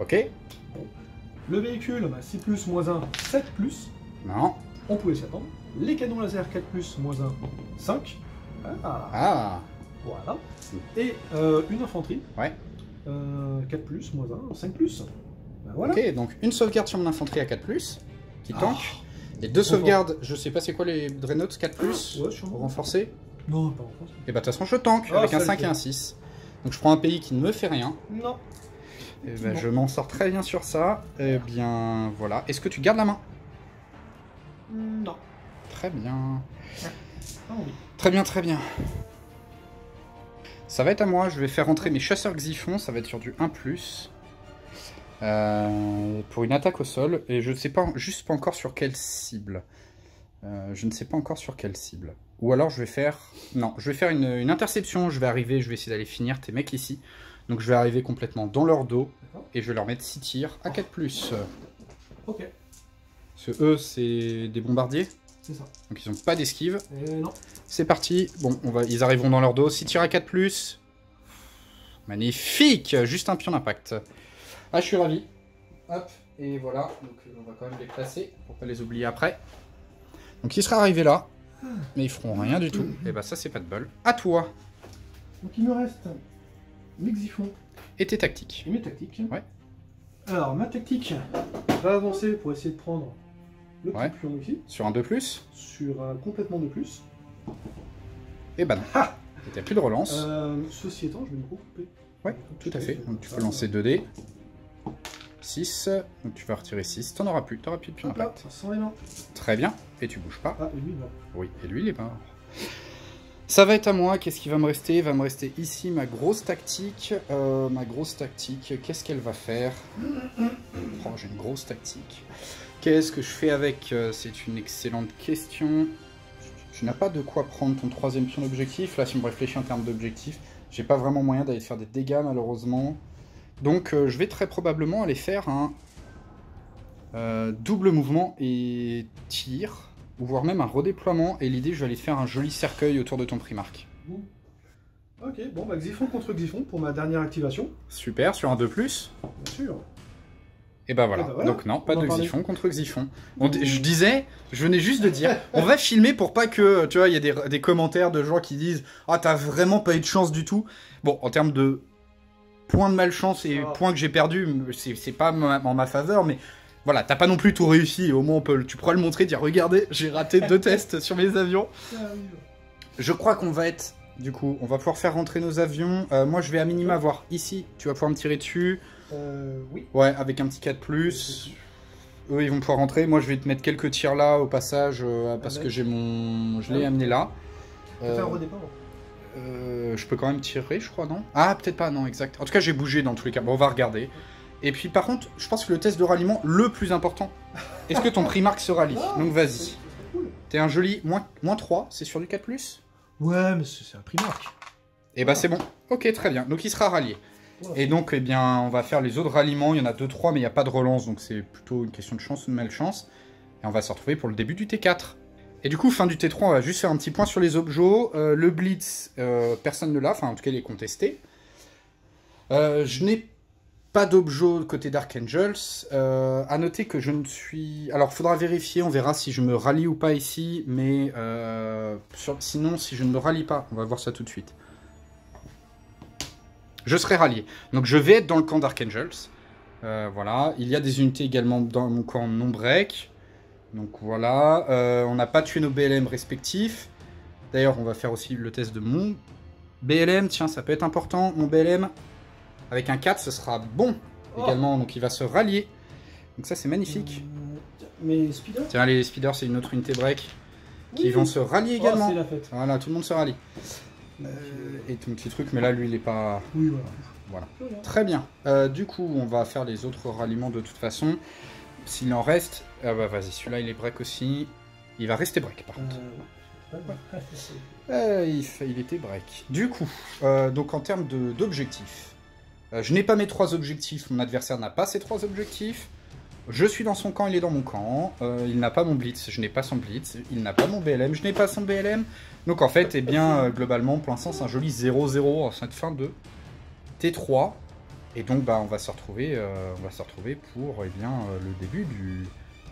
Ok. Le véhicule, bah, 6+, -1, 7+. Non. On pouvait s'y attendre. Les canons laser 4+, -1, 5. Ah. Voilà. Et une infanterie. Ouais. 4+, -1, 5+. Ben, voilà. Ok, donc une sauvegarde sur mon infanterie à 4+, qui tank. Et 2 sauvegardes, je sais pas c'est quoi les Dreadnoughts 4+, ouais, pour renforcer. Non, pas renforcer. Et bah de toute façon je tank avec un 5 et un 6. Donc je prends un pays qui ne me fait rien. Non. Et bah, je m'en sors très bien sur ça. Eh bien voilà. Est-ce que tu gardes la main? Non. Très bien. Ah, oui. Très bien, très bien. Ça va être à moi, je vais faire rentrer mes chasseurs Xiphon, ça va être sur du 1+. Pour une attaque au sol, et je ne sais pas, juste pas encore sur quelle cible. Je ne sais pas encore sur quelle cible. Ou alors je vais faire... Non, je vais faire une interception, je vais arriver, je vais essayer d'aller finir tes mecs ici. Donc je vais arriver complètement dans leur dos, et je vais leur mettre 6 tirs à 4+. Ok. Parce que eux, c'est des bombardiers. C'est ça. Donc ils n'ont pas d'esquive. Non. C'est parti. Bon, ils arriveront dans leur dos. 6 tirs à 4+. Magnifique. Juste un pion d'impact. Ah, je suis ravi. Hop, et voilà. Donc on va quand même les placer pour pas les oublier après. Donc il sera arrivé là. Mais ils feront rien du tout. Et bah ça, c'est pas de bol. À toi. Donc il me reste mes Xiphon. Et tes tactiques. Et mes tactiques. Ouais. Alors, ma tactique va avancer pour essayer de prendre le petit pion ici. Sur un 2+. Sur un complètement 2+. Et bah non. Ah, t'as plus de relance. Ceci étant, je vais me regrouper. Ouais, tout à fait. Donc tu peux lancer 2 dés. 6. Donc tu vas retirer 6. T'en auras plus. T'auras plus de pion d'impact. Sans les mains. Très bien. Et tu bouges pas. Ah, et lui, là. Oui, et lui, il est mort. Ça va être à moi, qu'est-ce qui va me rester? Il va me rester ici ma grosse tactique. Qu'est-ce qu'elle va faire? Oh, j'ai une grosse tactique. Qu'est-ce que je fais avec? C'est une excellente question. Tu n'as pas de quoi prendre ton troisième pion d'objectif. Là, si on réfléchit en termes d'objectif, j'ai pas vraiment moyen d'aller faire des dégâts, malheureusement. Donc, je vais très probablement aller faire un double mouvement et tir. Ou voire même un redéploiement, et l'idée, je vais aller faire un joli cercueil autour de ton Primarque. Ok, bon, bah Xiphon contre Xiphon pour ma dernière activation. Super, sur un 2+. Bien sûr. Et bah voilà. Donc non, pas de Xiphon contre Xiphon. Je venais juste de dire, on va filmer pour pas que, tu vois, il y ait des commentaires de gens qui disent « Ah, t'as vraiment pas eu de chance du tout ». Bon, en termes de points de malchance et points que j'ai perdus, c'est pas en ma faveur, mais... Voilà, t'as pas non plus tout réussi, au moins tu pourras le montrer, dire regardez, j'ai raté 2 tests sur mes avions. Je crois qu'on va être, du coup, on va pouvoir faire rentrer nos avions. Moi je vais à minima voir ici, tu vas pouvoir me tirer dessus. Oui. Ouais, avec un petit 4+. Eux ils vont pouvoir rentrer, moi je vais te mettre quelques tirs là au passage, parce que je l'ai amené là. Fais un redépart. Je peux quand même tirer, je crois, non? Ah, peut-être pas, non, exact. En tout cas j'ai bougé dans tous les cas, bon on va regarder. Et puis par contre, je pense que le test de ralliement, le plus important, est-ce que ton Primarque se rallie? Donc vas-y. T'es un joli moins 3, c'est sur du 4+? Ouais, mais c'est un Primarque. Et bah c'est bon. Ok, très bien. Donc il sera rallié. Et donc, eh bien, on va faire les autres ralliements. Il y en a 2-3, mais il n'y a pas de relance, donc c'est plutôt une question de chance ou de malchance. Et on va se retrouver pour le début du T4. Et du coup, fin du T3, on va juste faire un petit point sur les objets. Le Blitz, personne ne l'a, enfin en tout cas il est contesté. Je n'ai pas d'objet côté Dark Angels. À noter que je ne suis... Alors, faudra vérifier, on verra si je me rallie ou pas ici. Mais sinon, si je ne me rallie pas, on va voir ça tout de suite. Je serai rallié. Donc, je vais être dans le camp Dark Angels. Voilà. Il y a des unités également dans mon camp non-break. Donc, voilà. On n'a pas tué nos BLM respectifs. D'ailleurs, on va faire aussi le test de mon BLM. Tiens, ça peut être important. Mon BLM... Avec un 4, ce sera bon également, donc il va se rallier. Donc ça, c'est magnifique. Mais Speeder? Tiens, les Speeders, c'est une autre unité break qui vont se rallier également. C'est la fête. Voilà, tout le monde se rallie. Et ton petit truc, mais là, lui, il est pas... Oui, voilà. Très bien. Du coup, on va faire les autres ralliements de toute façon. S'il en reste... Ah bah vas-y, celui-là, il est break aussi. Il va rester break, par contre. Il était break. Du coup, donc en termes d'objectifs, je n'ai pas mes 3 objectifs, mon adversaire n'a pas ses 3 objectifs. Je suis dans son camp, il est dans mon camp. Il n'a pas mon blitz, je n'ai pas son blitz. Il n'a pas mon BLM, je n'ai pas son BLM. Donc en fait, eh bien, globalement, pour l'instant, c'est un joli 0-0 en cette fin de T3. Et donc, bah, on va se retrouver pour eh bien, le début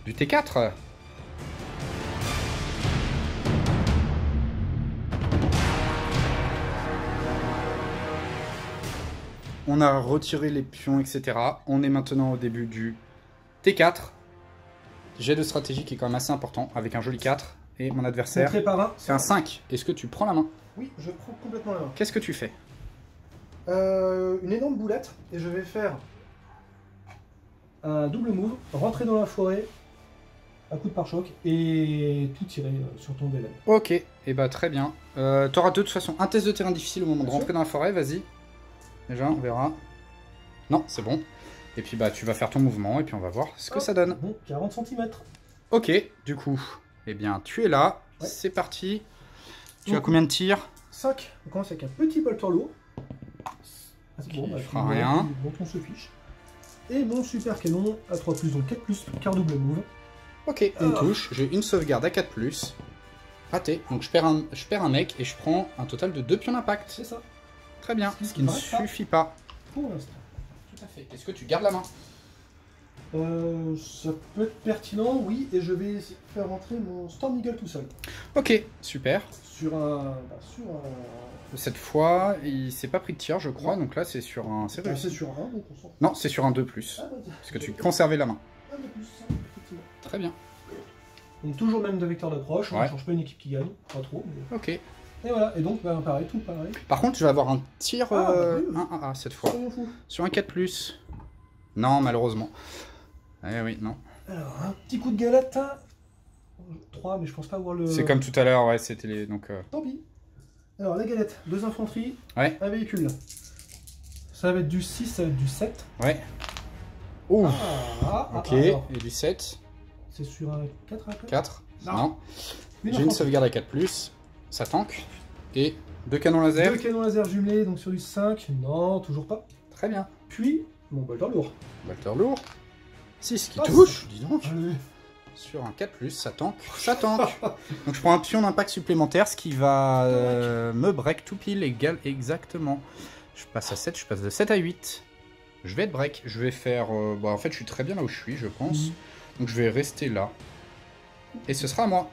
du T4. On a retiré les pions, etc. On est maintenant au début du T4. Jet de stratégie qui est quand même assez important, avec un joli 4. Et mon adversaire, c'est un 5. Est-ce que tu prends la main? Oui, je prends complètement la main. Qu'est-ce que tu fais? Une énorme boulette, et je vais faire un double move, rentrer dans la forêt, un coup de pare-choc, et tout tirer sur ton BLM. Ok, et bah très bien. T'auras de toute façon un test de terrain difficile au moment de rentrer dans la forêt, vas-y. Déjà, on verra. Non, c'est bon. Et puis bah tu vas faire ton mouvement et puis on va voir ce que ça donne. Bon, 40 cm. Ok, du coup, eh bien tu es là, c'est parti. Tu as combien de tirs? 5. On commence avec un petit bolter lourd. Bon, bah, fera rien. Donc on se fiche. Et mon super canon à 3+, donc 4+, car double move. Ok, une touche, j'ai une sauvegarde à 4+. Raté, donc je perds un mec et je prends un total de 2 pions d'impact. C'est ça. Très bien, ce qui ne suffit pas. Pour l'instant. Tout à fait. Est-ce que tu gardes la main? Ça peut être pertinent, oui, et je vais faire rentrer mon Storm Eagle tout seul. Ok, super. Sur un... Cette fois, il s'est pas pris de tir, je crois, donc là c'est sur un... C'est sur un 1, donc on s'en fout. Non, c'est sur un 2+, parce que tu conservais la main. Un 2+, effectivement. Très bien. Donc toujours le même vecteur d'approche, on ne change pas une équipe qui gagne, pas trop. Mais... Ok. Et voilà, et donc bah, pareil, tout pareil. Par contre, je vais avoir un tir cette fois. Sur un 4+. Non, malheureusement. Eh oui, non. Alors, un petit coup de galette. 3, mais je pense pas avoir le... C'est comme tout à l'heure, ouais, c'était les... Donc, tant pis. Alors, la galette, 2 infanteries, Ouais. un véhicule. Ça va être du 6, ça va être du 7. Ouais. Ouh. Ok, Alors, et du 7. c'est sur un 4 après 4. Non. Non. Une J'ai une infanterie. sauvegarde à 4+, ça tank. Et 2 canons laser. 2 canons laser jumelés, donc sur du 5. Non, toujours pas. Très bien. Puis, mon bolter lourd. Bolter lourd. 6 qui Ah, touche, dis donc. Allez. Sur un 4+, ça tank. Ça tank. Donc je prends un pion d'impact supplémentaire, ce qui va me break tout pile égal exactement. Je passe à 7, je passe de 7 à 8. Je vais être break. Je vais faire... bah, en fait, je suis très bien là où je suis, je pense. Donc je vais rester là. Et ce sera à moi.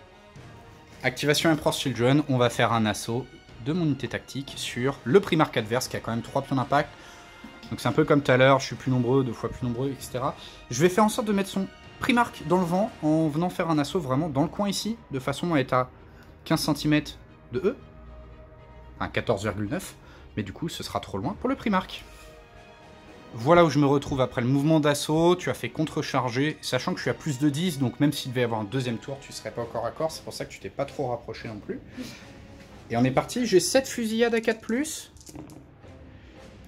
Activation Emperor's Children. On va faire un assaut de mon unité tactique sur le Primarque adverse qui a quand même 3 pions d'impact. Donc c'est un peu comme tout à l'heure, je suis plus nombreux, 2 fois plus nombreux, etc. Je vais faire en sorte de mettre son Primarque dans le vent en venant faire un assaut vraiment dans le coin ici, de façon à être à 15 cm de E. Enfin 14,9. Mais du coup, ce sera trop loin pour le Primarque. Voilà où je me retrouve après le mouvement d'assaut. Tu as fait contrecharger, sachant que je suis à plus de 10, donc même s'il devait y avoir un deuxième tour, tu serais pas encore à corps. C'est pour ça que tu t'es pas trop rapproché non plus. Et on est parti. J'ai 7 fusillades à 4+.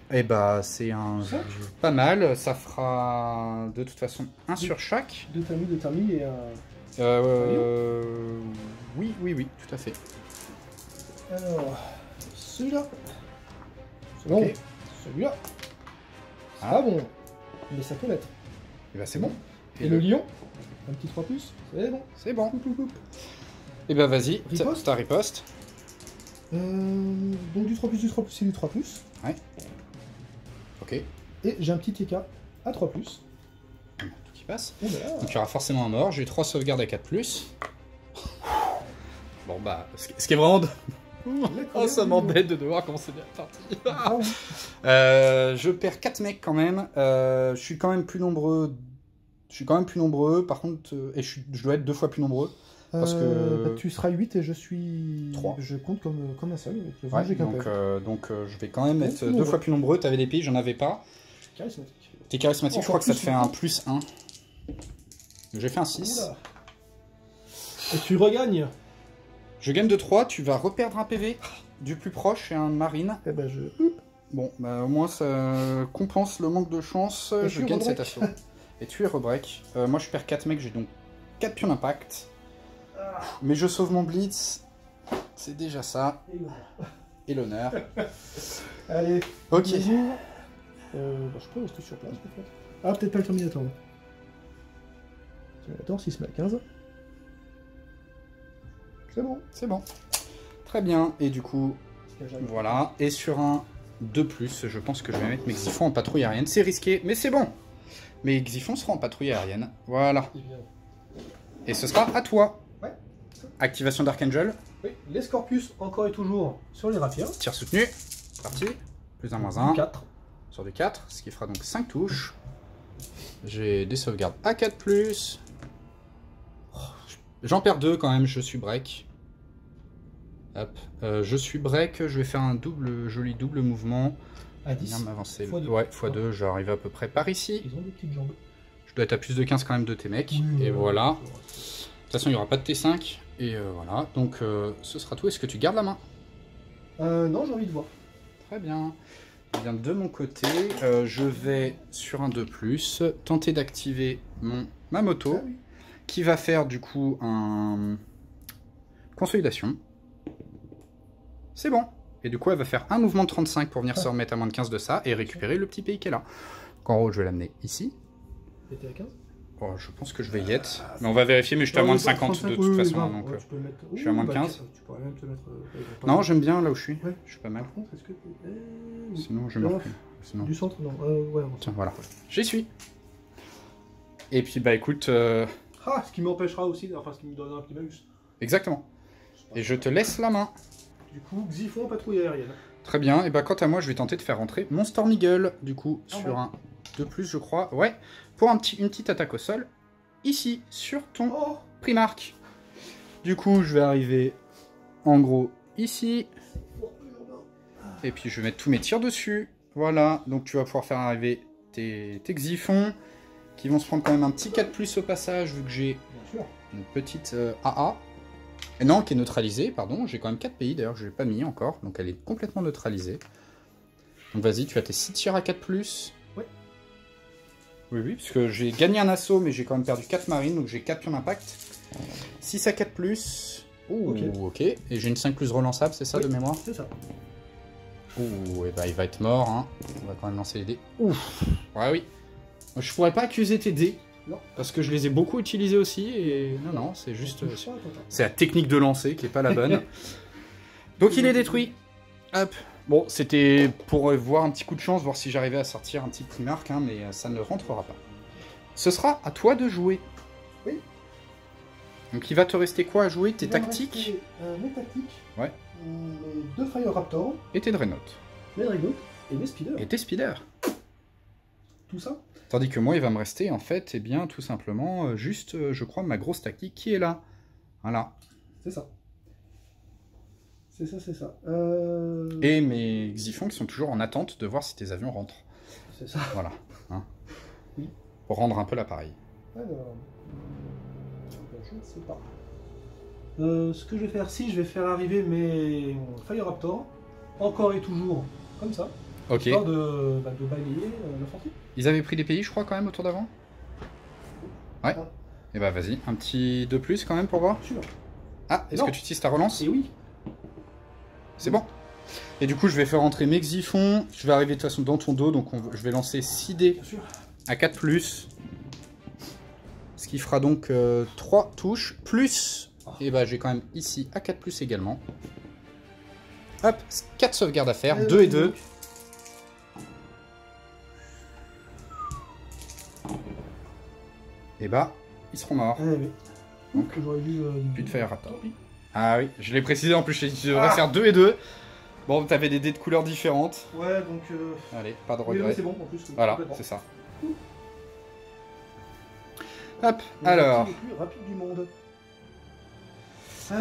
Et bah, c'est un jeu pas mal. Ça fera de toute façon un sur chaque. 2 thermis et un... Oui, tout à fait. Alors, celui-là. C'est bon. Ok. Celui-là. Ah bon. Mais ça peut l'être. Et bah, c'est bon. Et le lion, un petit 3+, c'est bon. C'est bon. Et bah, vas-y, Riposte. ta riposte. Donc du 3+, c'est du 3+. Ouais. Ok. Et j'ai un petit TK à 3+. Tout qui passe. Oh là là. Donc il y aura forcément un mort. J'ai 3 sauvegardes à 4+. Bon bah, ce qui est vraiment... Oh, ça m'embête de devoir commencer la partie. Ah, ouais. Je perds 4 mecs quand même. Je suis quand même plus nombreux. Par contre, et je dois être 2 fois plus nombreux. Parce que... bah, tu seras 8 et je suis... 3. Je compte comme un seul. Ouais, j'ai qu'un donc je vais quand même être plus 2 fois plus nombreux. T'avais des pays, j'en avais pas. Charismatique. T'es charismatique, je crois Encore que ça te plus, fait un +1. Donc j'ai fait un 6. Oula. Et tu regagnes. Je gagne de 3, tu vas reperdre un PV du plus proche et un marine. Eh ben je... Bon, bah au moins ça compense le manque de chance. Et Je tu gagne cet rebreak. assaut. Et tu es rebreak. Moi je perds 4 mecs, j'ai donc 4 pions d'impact. Mais je sauve mon blitz. C'est déjà ça. Et l'honneur. Allez. Ok. Bah, je peux rester sur place en fait. Ah, peut-être pas le Terminator. Non. Terminator, 6 mais à 15. C'est bon. C'est bon. Très bien. Et du coup, voilà. Et sur un 2+, je pense que je vais mettre mes Xiphons en patrouille aérienne. C'est risqué, mais c'est bon. Mes Xiphons seront en patrouille aérienne. Voilà. Et ce sera à toi. Ouais. Activation d'Archangel. Oui, les Scorpius encore et toujours sur les rapiers. Tir soutenu. Parti. Plus 1, moins 1. 4. Sur du 4, ce qui fera donc 5 touches. J'ai des sauvegardes à 4+. J'en perds 2 quand même, je suis break. Hop. Je suis break, je vais faire un joli double mouvement. À 10. Bien m'avancer. x2. Ouais, x2, j'arrive à peu près par ici. Ils ont des petites jambes. Je dois être à plus de 15 quand même de tes mecs. Oui, et voilà. De toute façon, il n'y aura pas de T5. Et voilà. Donc, ce sera tout. Est-ce que tu gardes la main? Non, j'ai envie de voir. Très bien. Eh bien, de mon côté, je vais sur un 2+, tenter d'activer ma moto, Ah, oui. qui va faire du coup un consolidation. C'est bon. Et du coup, elle va faire un mouvement de 35 pour venir se remettre à moins de 15 de ça et récupérer le petit pays qui est là. Donc, en gros, je vais l'amener ici. T'étais à 15? Oh, je pense que je vais y être. Mais on va vérifier, mais je suis à moins de 50 de toute façon. Donc, tu peux le mettre... je suis à moins de 15. Tu pourrais même te mettre... non, j'aime bien là où je suis. Ouais. Je suis pas mal. Par contre, est-ce que... Sinon, je me recule. Sinon... Du centre, non. Ouais, tiens, voilà. J'y suis. Et puis, bah écoute... Ah, ce qui m'empêchera aussi, enfin, ce qui me donnera un petit malus. Exactement. Et je te laisse la main. Du coup, Xiphon, patrouille aérienne. Très bien. Et bah, quant à moi, je vais tenter de faire rentrer mon Storm Eagle, du coup, sur un 2+, je crois. Ouais. Pour une petite attaque au sol. Ici, sur ton Primarque. Du coup, je vais arriver, en gros, ici. Et puis, je vais mettre tous mes tirs dessus. Voilà. Donc, tu vas pouvoir faire arriver tes Xiphons, qui vont se prendre quand même un petit 4+ au passage, vu que j'ai une petite AA. Non, qui est neutralisée, pardon. J'ai quand même 4 pays, d'ailleurs, que je n'ai pas mis encore. Donc elle est complètement neutralisée. Donc vas-y, tu as tes 6 tirs à 4+. Oui. Oui, parce que j'ai gagné un assaut, mais j'ai quand même perdu 4 marines, donc j'ai 4 pions d'impact. 6 à 4+. Ouh, ok. Et j'ai une 5+ relançable, c'est ça, de mémoire? C'est ça. Ouh, et bah il va être mort, hein. On va quand même lancer les dés. Ouf. Ouais, oui. Je pourrais pas accuser tes dés. Non. Parce que je les ai beaucoup utilisés aussi, et non, c'est juste... c'est la technique de lancer qui est pas la bonne. Donc il est détruit. Hop. Bon, c'était pour voir un petit coup de chance, voir si j'arrivais à sortir un petit primarque, hein, mais ça ne rentrera pas. Ce sera à toi de jouer. Oui. Donc il va te rester quoi à jouer? Tes tactiques? Mes tactiques. Ouais. Mes 2 Fire Raptors. Et tes Dreadnoughts. Mes Dreadnoughts. Et mes Speeders. Et tes Speeders. Tout ça. Tandis que moi, il va me rester, en fait, eh bien, tout simplement, juste, je crois, ma grosse tactique qui est là. Voilà. C'est ça. C'est ça, c'est ça. Et mes Xiphons qui sont toujours en attente de voir si tes avions rentrent. C'est ça. Voilà. Hein. Oui. Pour rendre un peu l'appareil. Alors... je ne sais pas. Ce que je vais faire, si je vais faire arriver mes Fire Raptors, encore et toujours, comme ça. Ok. Histoire de balayer l'infanterie. Ils avaient pris des pays, je crois, quand même, autour d'avant. Ouais. Ah. Et bah vas-y, un petit 2+ quand même pour voir. Sûr. Ah, est-ce que tu utilises ta relance? Et oui. C'est bon. Et du coup, je vais faire rentrer mes Xiphons. Je vais arriver de toute façon dans ton dos, donc je vais lancer 6 dés Bien sûr. à 4+. Ce qui fera donc 3 touches, plus... Et bah j'ai quand même ici à 4+ également. Hop, 4 sauvegardes à faire, 2 et 2. Et bah, ils seront morts. Oui. Donc, j'aurais dû... plus de Fire Raptor. Ah oui, je l'ai précisé en plus, tu devrais faire 2 et 2. Bon, t'avais des dés de couleurs différentes. Ouais, donc... Allez, pas de oui, regret. c'est bon, en plus. Voilà, c'est ça. Hop, alors... Le plus rapide du monde.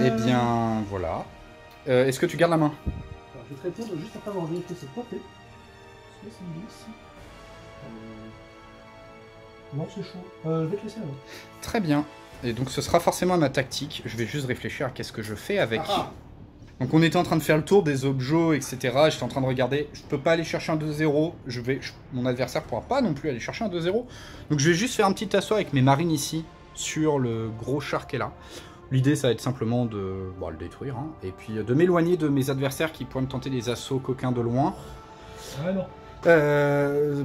Eh bien, voilà. Est-ce que tu gardes la main? Alors, je vais te répondre juste après avoir vérifié cette portée. Est-ce que c'est une glisse? Non, c'est chaud. Je vais te laisser alors. Très bien. Et donc ce sera forcément ma tactique. Je vais juste réfléchir à qu'est-ce que je fais avec. Donc on était en train de faire le tour des objets, etc. J'étais en train de regarder. Je peux pas aller chercher un 2-0. Mon adversaire pourra pas non plus aller chercher un 2-0. Donc je vais juste faire un petit assaut avec mes marines ici sur le gros char qui est là. L'idée ça va être simplement de le détruire. Hein, et puis de m'éloigner de mes adversaires qui pourraient me tenter des assauts coquins de loin. Ouais, non.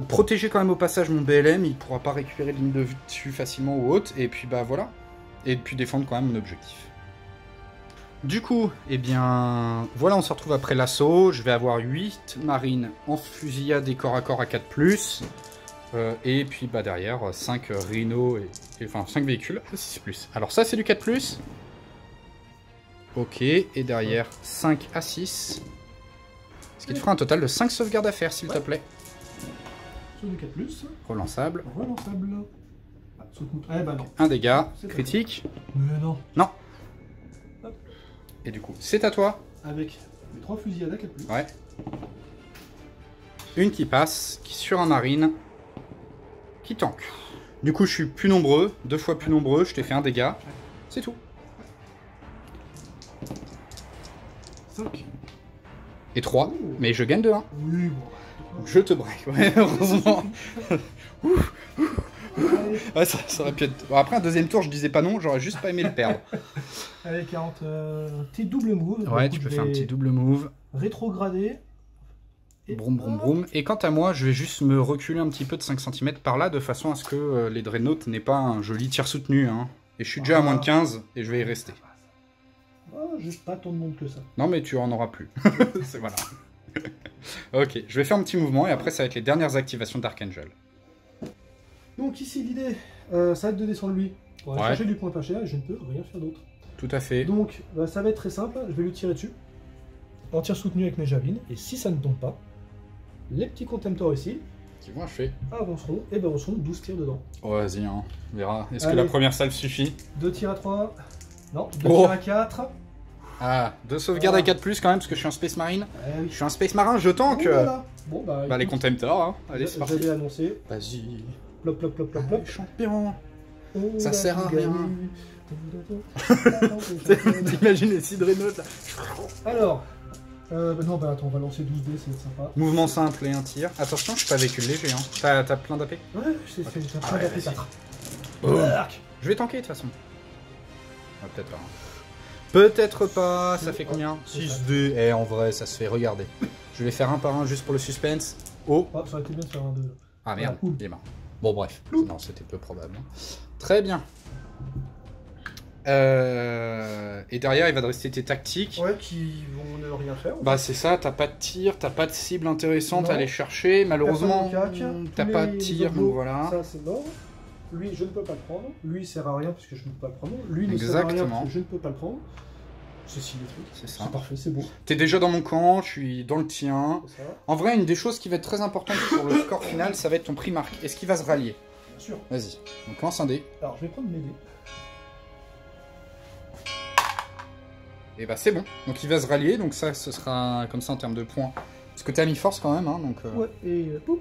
Protéger quand même au passage mon BLM, il pourra pas récupérer de ligne de vue dessus facilement ou autre, et puis bah voilà. Et puis défendre quand même mon objectif. Du coup, eh bien, voilà, on se retrouve après l'assaut. Je vais avoir 8 marines en fusillade et corps à corps à 4+. Et puis bah derrière, 5 Rhino enfin 5 véhicules à 6+. Alors ça c'est du 4+. Ok, et derrière 5 à 6. Ce qui te fera un total de 5 sauvegardes à faire, s'il te plaît. Sur du 4+. Relançable. Relançable. Ah, eh ben non. Un dégât critique. Mais non. Non. Hop. Et du coup, c'est à toi. Avec mes 3 fusillades à 4+. Ouais. Une qui passe, qui sur un marine, qui tank. Du coup, je suis plus nombreux, 2 fois plus nombreux, je t'ai fait un dégât. C'est tout. 5. Et 3, mais je gagne de 1. Oui, bon. Je te break, ouais, heureusement. Ouais, ça aurait pu être... Bon, après un deuxième tour, je disais pas non, j'aurais juste pas aimé le perdre. Allez, 40, petit double move. Ouais, tu peux faire un petit double move. Rétrograder. Broum, broum, broum. Et quant à moi, je vais juste me reculer un petit peu de 5 cm par là, de façon à ce que les Dreadnoughts n'aient pas un joli tir soutenu. Hein. Et je suis déjà à moins de 15, et je vais y rester. Juste pas tant de monde que ça. Non, mais tu en auras plus. Voilà. Ok, je vais faire un petit mouvement, et après, ça va être les dernières activations d'Archangel. Donc ici, l'idée, ça va être de descendre lui. Pour aller chercher du point pas cher, et je ne peux rien faire d'autre. Tout à fait. Donc, ça va être très simple, je vais lui tirer dessus. En tir soutenu avec mes javelines, et si ça ne tombe pas, les petits contemptors ici qui vont achever avanceront et balanceront 12 tirs dedans. Oh, vas-y, hein. On verra. Est-ce que la première salve suffit? 2 tirs à 3. Non, 2 tirs à 4. Ah, 2 sauvegardes à 4+ quand même, parce que je suis un Space Marine. Oui. Je suis un Space Marin, je tank. Voilà. Bon, bah, écoute, les contemptors, hein. Allez, c'est parti. J'avais annoncé. Vas-y. Plop, plop, plop, plop, plop. Champion. Ça sert à rien. T'imagines les Sidrenotes là. Alors, non, bah attends, on va lancer 12 dés, c'est sympa. Mouvement simple et un tir. Attention, je suis pas véhicule léger, hein. T'as plein d'AP? Ouais, c'est t'as plein ouais, d'AP vas-y. 4. Je vais tanker de toute façon. Ah, peut-être pas. Peut-être pas, ça fait combien? 6 dés. Eh, en vrai, ça se fait, regardez. Je vais les faire un par un juste pour le suspense. Oh. Ah, ça aurait été bien de faire un 2. Ah merde, Ouh. il est mort. Bon, bref. Non, c'était peu probable. Très bien. Et derrière, il va te rester tes tactiques. Ouais, qui vont ne rien faire. Bah c'est ça, t'as pas de tir, t'as pas de cible intéressante Non. à aller chercher, malheureusement Personne au t'as cac. pas Tous de les tir, oiseaux, donc voilà. Ça, c'est mort. Lui, je ne peux pas le prendre. Lui, il sert à rien parce que je ne peux pas le prendre. Lui, ne sert à rien Exactement. parce que je ne peux pas le prendre. C'est symétrique. C'est ça. C'est parfait, c'est beau. T'es déjà dans mon camp, je suis dans le tien. C'est ça. En vrai, une des choses qui va être très importante pour le score final, ça va être ton prix marque. Est-ce qu'il va se rallier? Bien sûr. Vas-y, donc lance un dé. Alors, je vais prendre mes dés. Et bah c'est bon, donc il va se rallier, donc ça ce sera comme ça en termes de points. Parce que t'as mis force quand même, hein, donc... Ouais, et poup.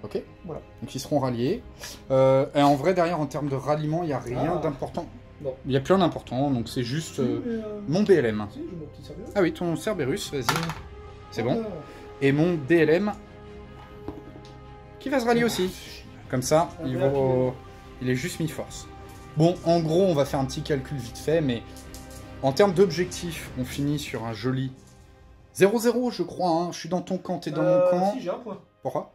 Ok, Voilà. donc ils seront ralliés. Et en vrai, derrière, en termes de ralliement, il n'y a rien d'important. Non. Il n'y a plus rien d'important, donc c'est juste Si, mon BLM. si, j'ai mon petit cerveau. Ah oui, ton Cerberus, vas-y. C'est bon. Ah. Et mon DLM, qui va se rallier aussi. Comme ça, il est juste mi-force. Bon, en gros, on va faire un petit calcul vite fait, mais en termes d'objectifs, on finit sur un joli 0-0, je crois. Hein. Je suis dans ton camp, t'es dans mon camp. Si, j'ai un point. Pourquoi?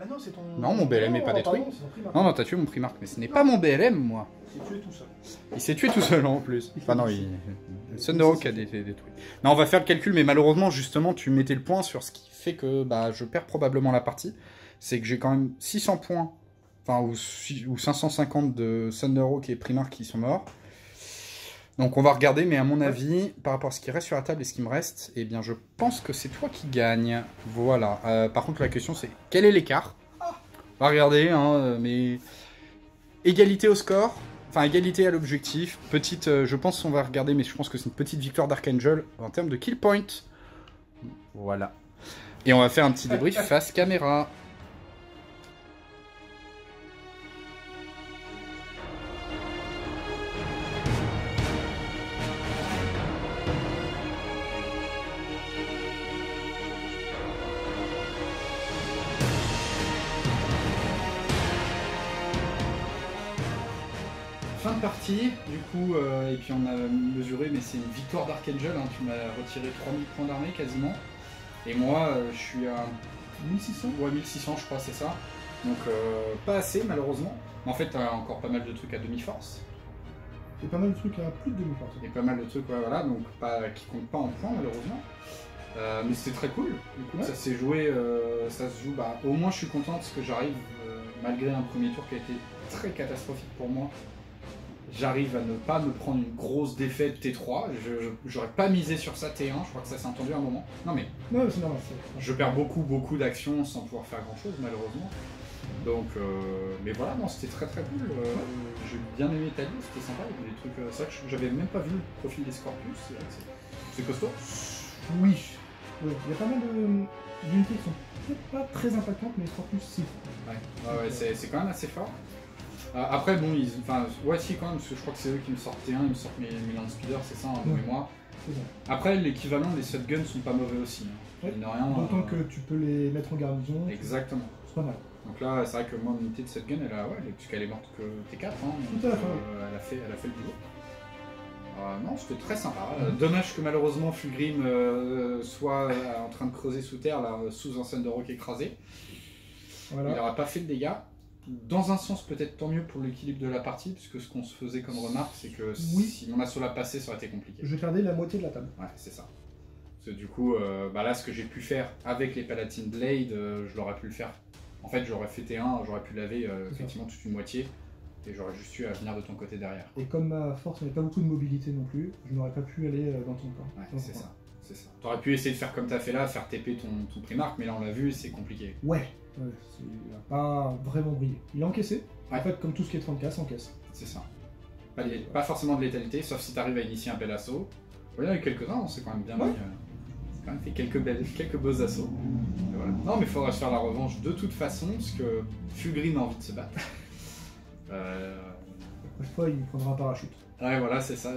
Ah non, c'est ton... Non, mon BLM n'est pas détruit. Pardon, c'est ton primaire. Non, non, t'as tué mon Primarque, mais ce n'est pas mon BLM, moi. Il s'est tué tout seul. Il s'est tué tout seul, en plus. Enfin non, Thunderhawk a été détruit. Non, on va faire le calcul, mais malheureusement, justement, tu mettais le point sur ce qui fait que bah, je perds probablement la partie. C'est que j'ai quand même 600 points, enfin, ou 550 de Thunderhawk et Primark qui sont morts. Donc on va regarder, mais à mon avis, par rapport à ce qui reste sur la table et ce qui me reste, eh bien je pense que c'est toi qui gagne. Voilà. Par contre, la question c'est, quel est l'écart? On va regarder, hein, mais... Égalité au score, enfin égalité à l'objectif. Petite, je pense qu'on va regarder, mais je pense que c'est une petite victoire d'Archangel en termes de kill point. Voilà. Et on va faire un petit débrief face caméra. Fin de partie, du coup, et puis on a mesuré, mais c'est une victoire d'Archangel, hein, tu m'as retiré 3000 points d'armée quasiment. Et moi, je suis à 1600. Ouais, 1600 je crois, c'est ça. Donc pas assez malheureusement. Mais en fait, t'as encore pas mal de trucs à demi-force. Et pas mal de trucs à plus de demi-force. Et pas mal de trucs, ouais, voilà, donc pas, qui comptent pas en points malheureusement. Mais c'était très cool, du coup, ouais. Ça s'est joué, ça se joue, bah, au moins je suis content parce que j'arrive, malgré un premier tour qui a été très catastrophique pour moi, j'arrive à ne pas me prendre une grosse défaite T3, j'aurais pas misé sur ça T1, je crois que ça s'est entendu à un moment. Non mais, non, c'est normal, je perds beaucoup d'actions sans pouvoir faire grand chose malheureusement. Donc, mais voilà, non, c'était très cool. J'ai bien aimé Tali, c'était sympa, il y avait des trucs, c'est vrai que j'avais même pas vu le profil des Scorpius, c'est costaud. Oui, ouais, il y a pas mal d'unités qui sont peut-être pas très impactantes, mais Scorpius si. Ouais, c'est quand même assez fort. Après, bon, enfin, ouais, si quand même, parce que je crois que c'est eux qui me sortent T1, ils me sortent mes Land Speeder, c'est ça, en mémoire. Après, l'équivalent des shotguns sont pas mauvais aussi. Hein. D'autant que tu peux les mettre en garnison. Exactement. C'est pas mal. Donc là, c'est vrai que moi, mon unité de shotgun, elle a, ouais, puisqu'elle est morte que T4, hein, tout à fait. Elle a fait le boulot. Non, c'était très sympa. Dommage que malheureusement Fulgrim soit en train de creuser sous terre, là, sous un Thunderhawk écrasé. Voilà. Il n'aura pas fait de dégâts. Dans un sens, peut-être tant mieux pour l'équilibre de la partie, puisque ce qu'on se faisait comme remarque, c'est que si mon assaut l'a passé, ça aurait été compliqué. Je gardais la moitié de la table. Ouais, c'est ça. Parce que du coup, bah là, ce que j'ai pu faire avec les Palatine Blade, je l'aurais pu le faire. En fait, j'aurais fait T1, j'aurais pu laver effectivement toute une moitié, et j'aurais juste eu à venir de ton côté derrière. Et comme ma force n'avait pas beaucoup de mobilité non plus, je n'aurais pas pu aller dans ton camp. Ouais, c'est ça. C'est ça. T'aurais pu essayer de faire comme t'as fait là, faire TP ton Primarque, mais là on l'a vu, c'est compliqué. Ouais, il n'a pas vraiment brillé. Il a encaissé. Ouais. En fait, comme tout ce qui est 30K, ça encaisse. C'est ça. Pas forcément de létalité, sauf si t'arrives à initier un bel assaut. Il y en a eu quelques-uns, on s'est quand même bien mis. On a quand même fait quelques beaux assauts. Voilà. Non, mais il faudra se faire la revanche de toute façon, parce que Fulgrim a envie de se battre. Chaque fois, il prendra un parachute. Ouais, voilà, c'est ça.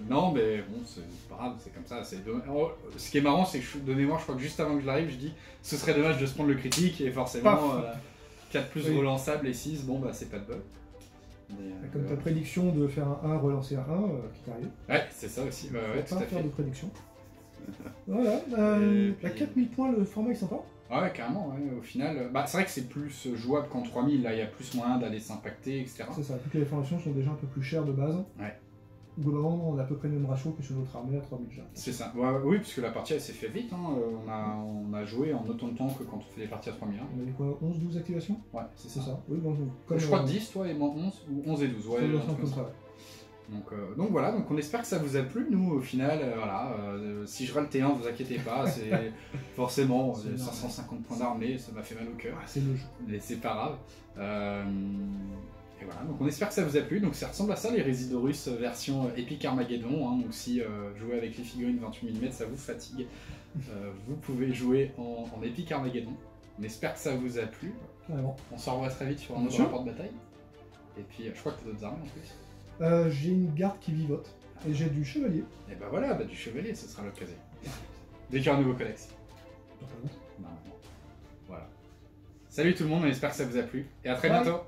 Non, mais bon, c'est pas grave, c'est comme ça. Oh, ce qui est marrant, c'est que de mémoire, je crois que juste avant que j'arrive, je dis ce serait dommage de se prendre le critique, et forcément, 4 plus Oui. relançable et 6, bon, bah c'est pas de bol. Mais, Comme ta prédiction de faire un 1, relancer un 1, qui t'arrive. Ouais, c'est ça aussi, ouais, Faut ouais, tout pas à faire fait. de prédiction. Voilà, Et à puis- 4000 points, le format est sympa. Ouais, carrément, ouais, au final. Bah, c'est vrai que c'est plus jouable qu'en 3000, là, il y a plus moyen d'aller s'impacter, etc. C'est ça, vu que les formations sont déjà un peu plus chères de base. Ouais. Globalement, on a à peu près le même ratio que sur notre armée à 3000 déjà. C'est ça. Ouais, oui, parce que la partie, elle s'est fait vite. Hein. On a joué en autant de temps que quand on fait des parties à 3000. Hein. On avait quoi, 11-12 activations? Ouais, c'est C'est ça. ça. Oui, bon, comme, Je crois 10, toi, et moi 11, ou 11 et 12. Ouais, ça doit un être truc comme comme ça. ça, ouais. Donc voilà, donc on espère que ça vous a plu. Nous, au final, voilà, si je râle T1, vous inquiétez pas, c'est forcément C'est 550 points d'armée, ça m'a fait mal au cœur, Ah, c'est le jeu. mais c'est pas grave. Et voilà, donc on espère que ça vous a plu. Donc ça ressemble à ça, les Résidorus version Epic Armageddon. Hein. Donc si jouer avec les figurines 28 mm, ça vous fatigue, vous pouvez jouer en Epic Armageddon. On espère que ça vous a plu. Carrément. On se revoit très vite sur un Bien autre sûr. rapport de bataille. Et puis je crois que tu as d'autres armées en plus. J'ai une garde qui vivote. Et j'ai du chevalier. Et bah voilà, bah, du chevalier, ce sera l'occasion. Dès qu'il y aura un nouveau codex. Totalement. Normalement. Voilà. Salut tout le monde, on espère que ça vous a plu. Et à très Bye. bientôt.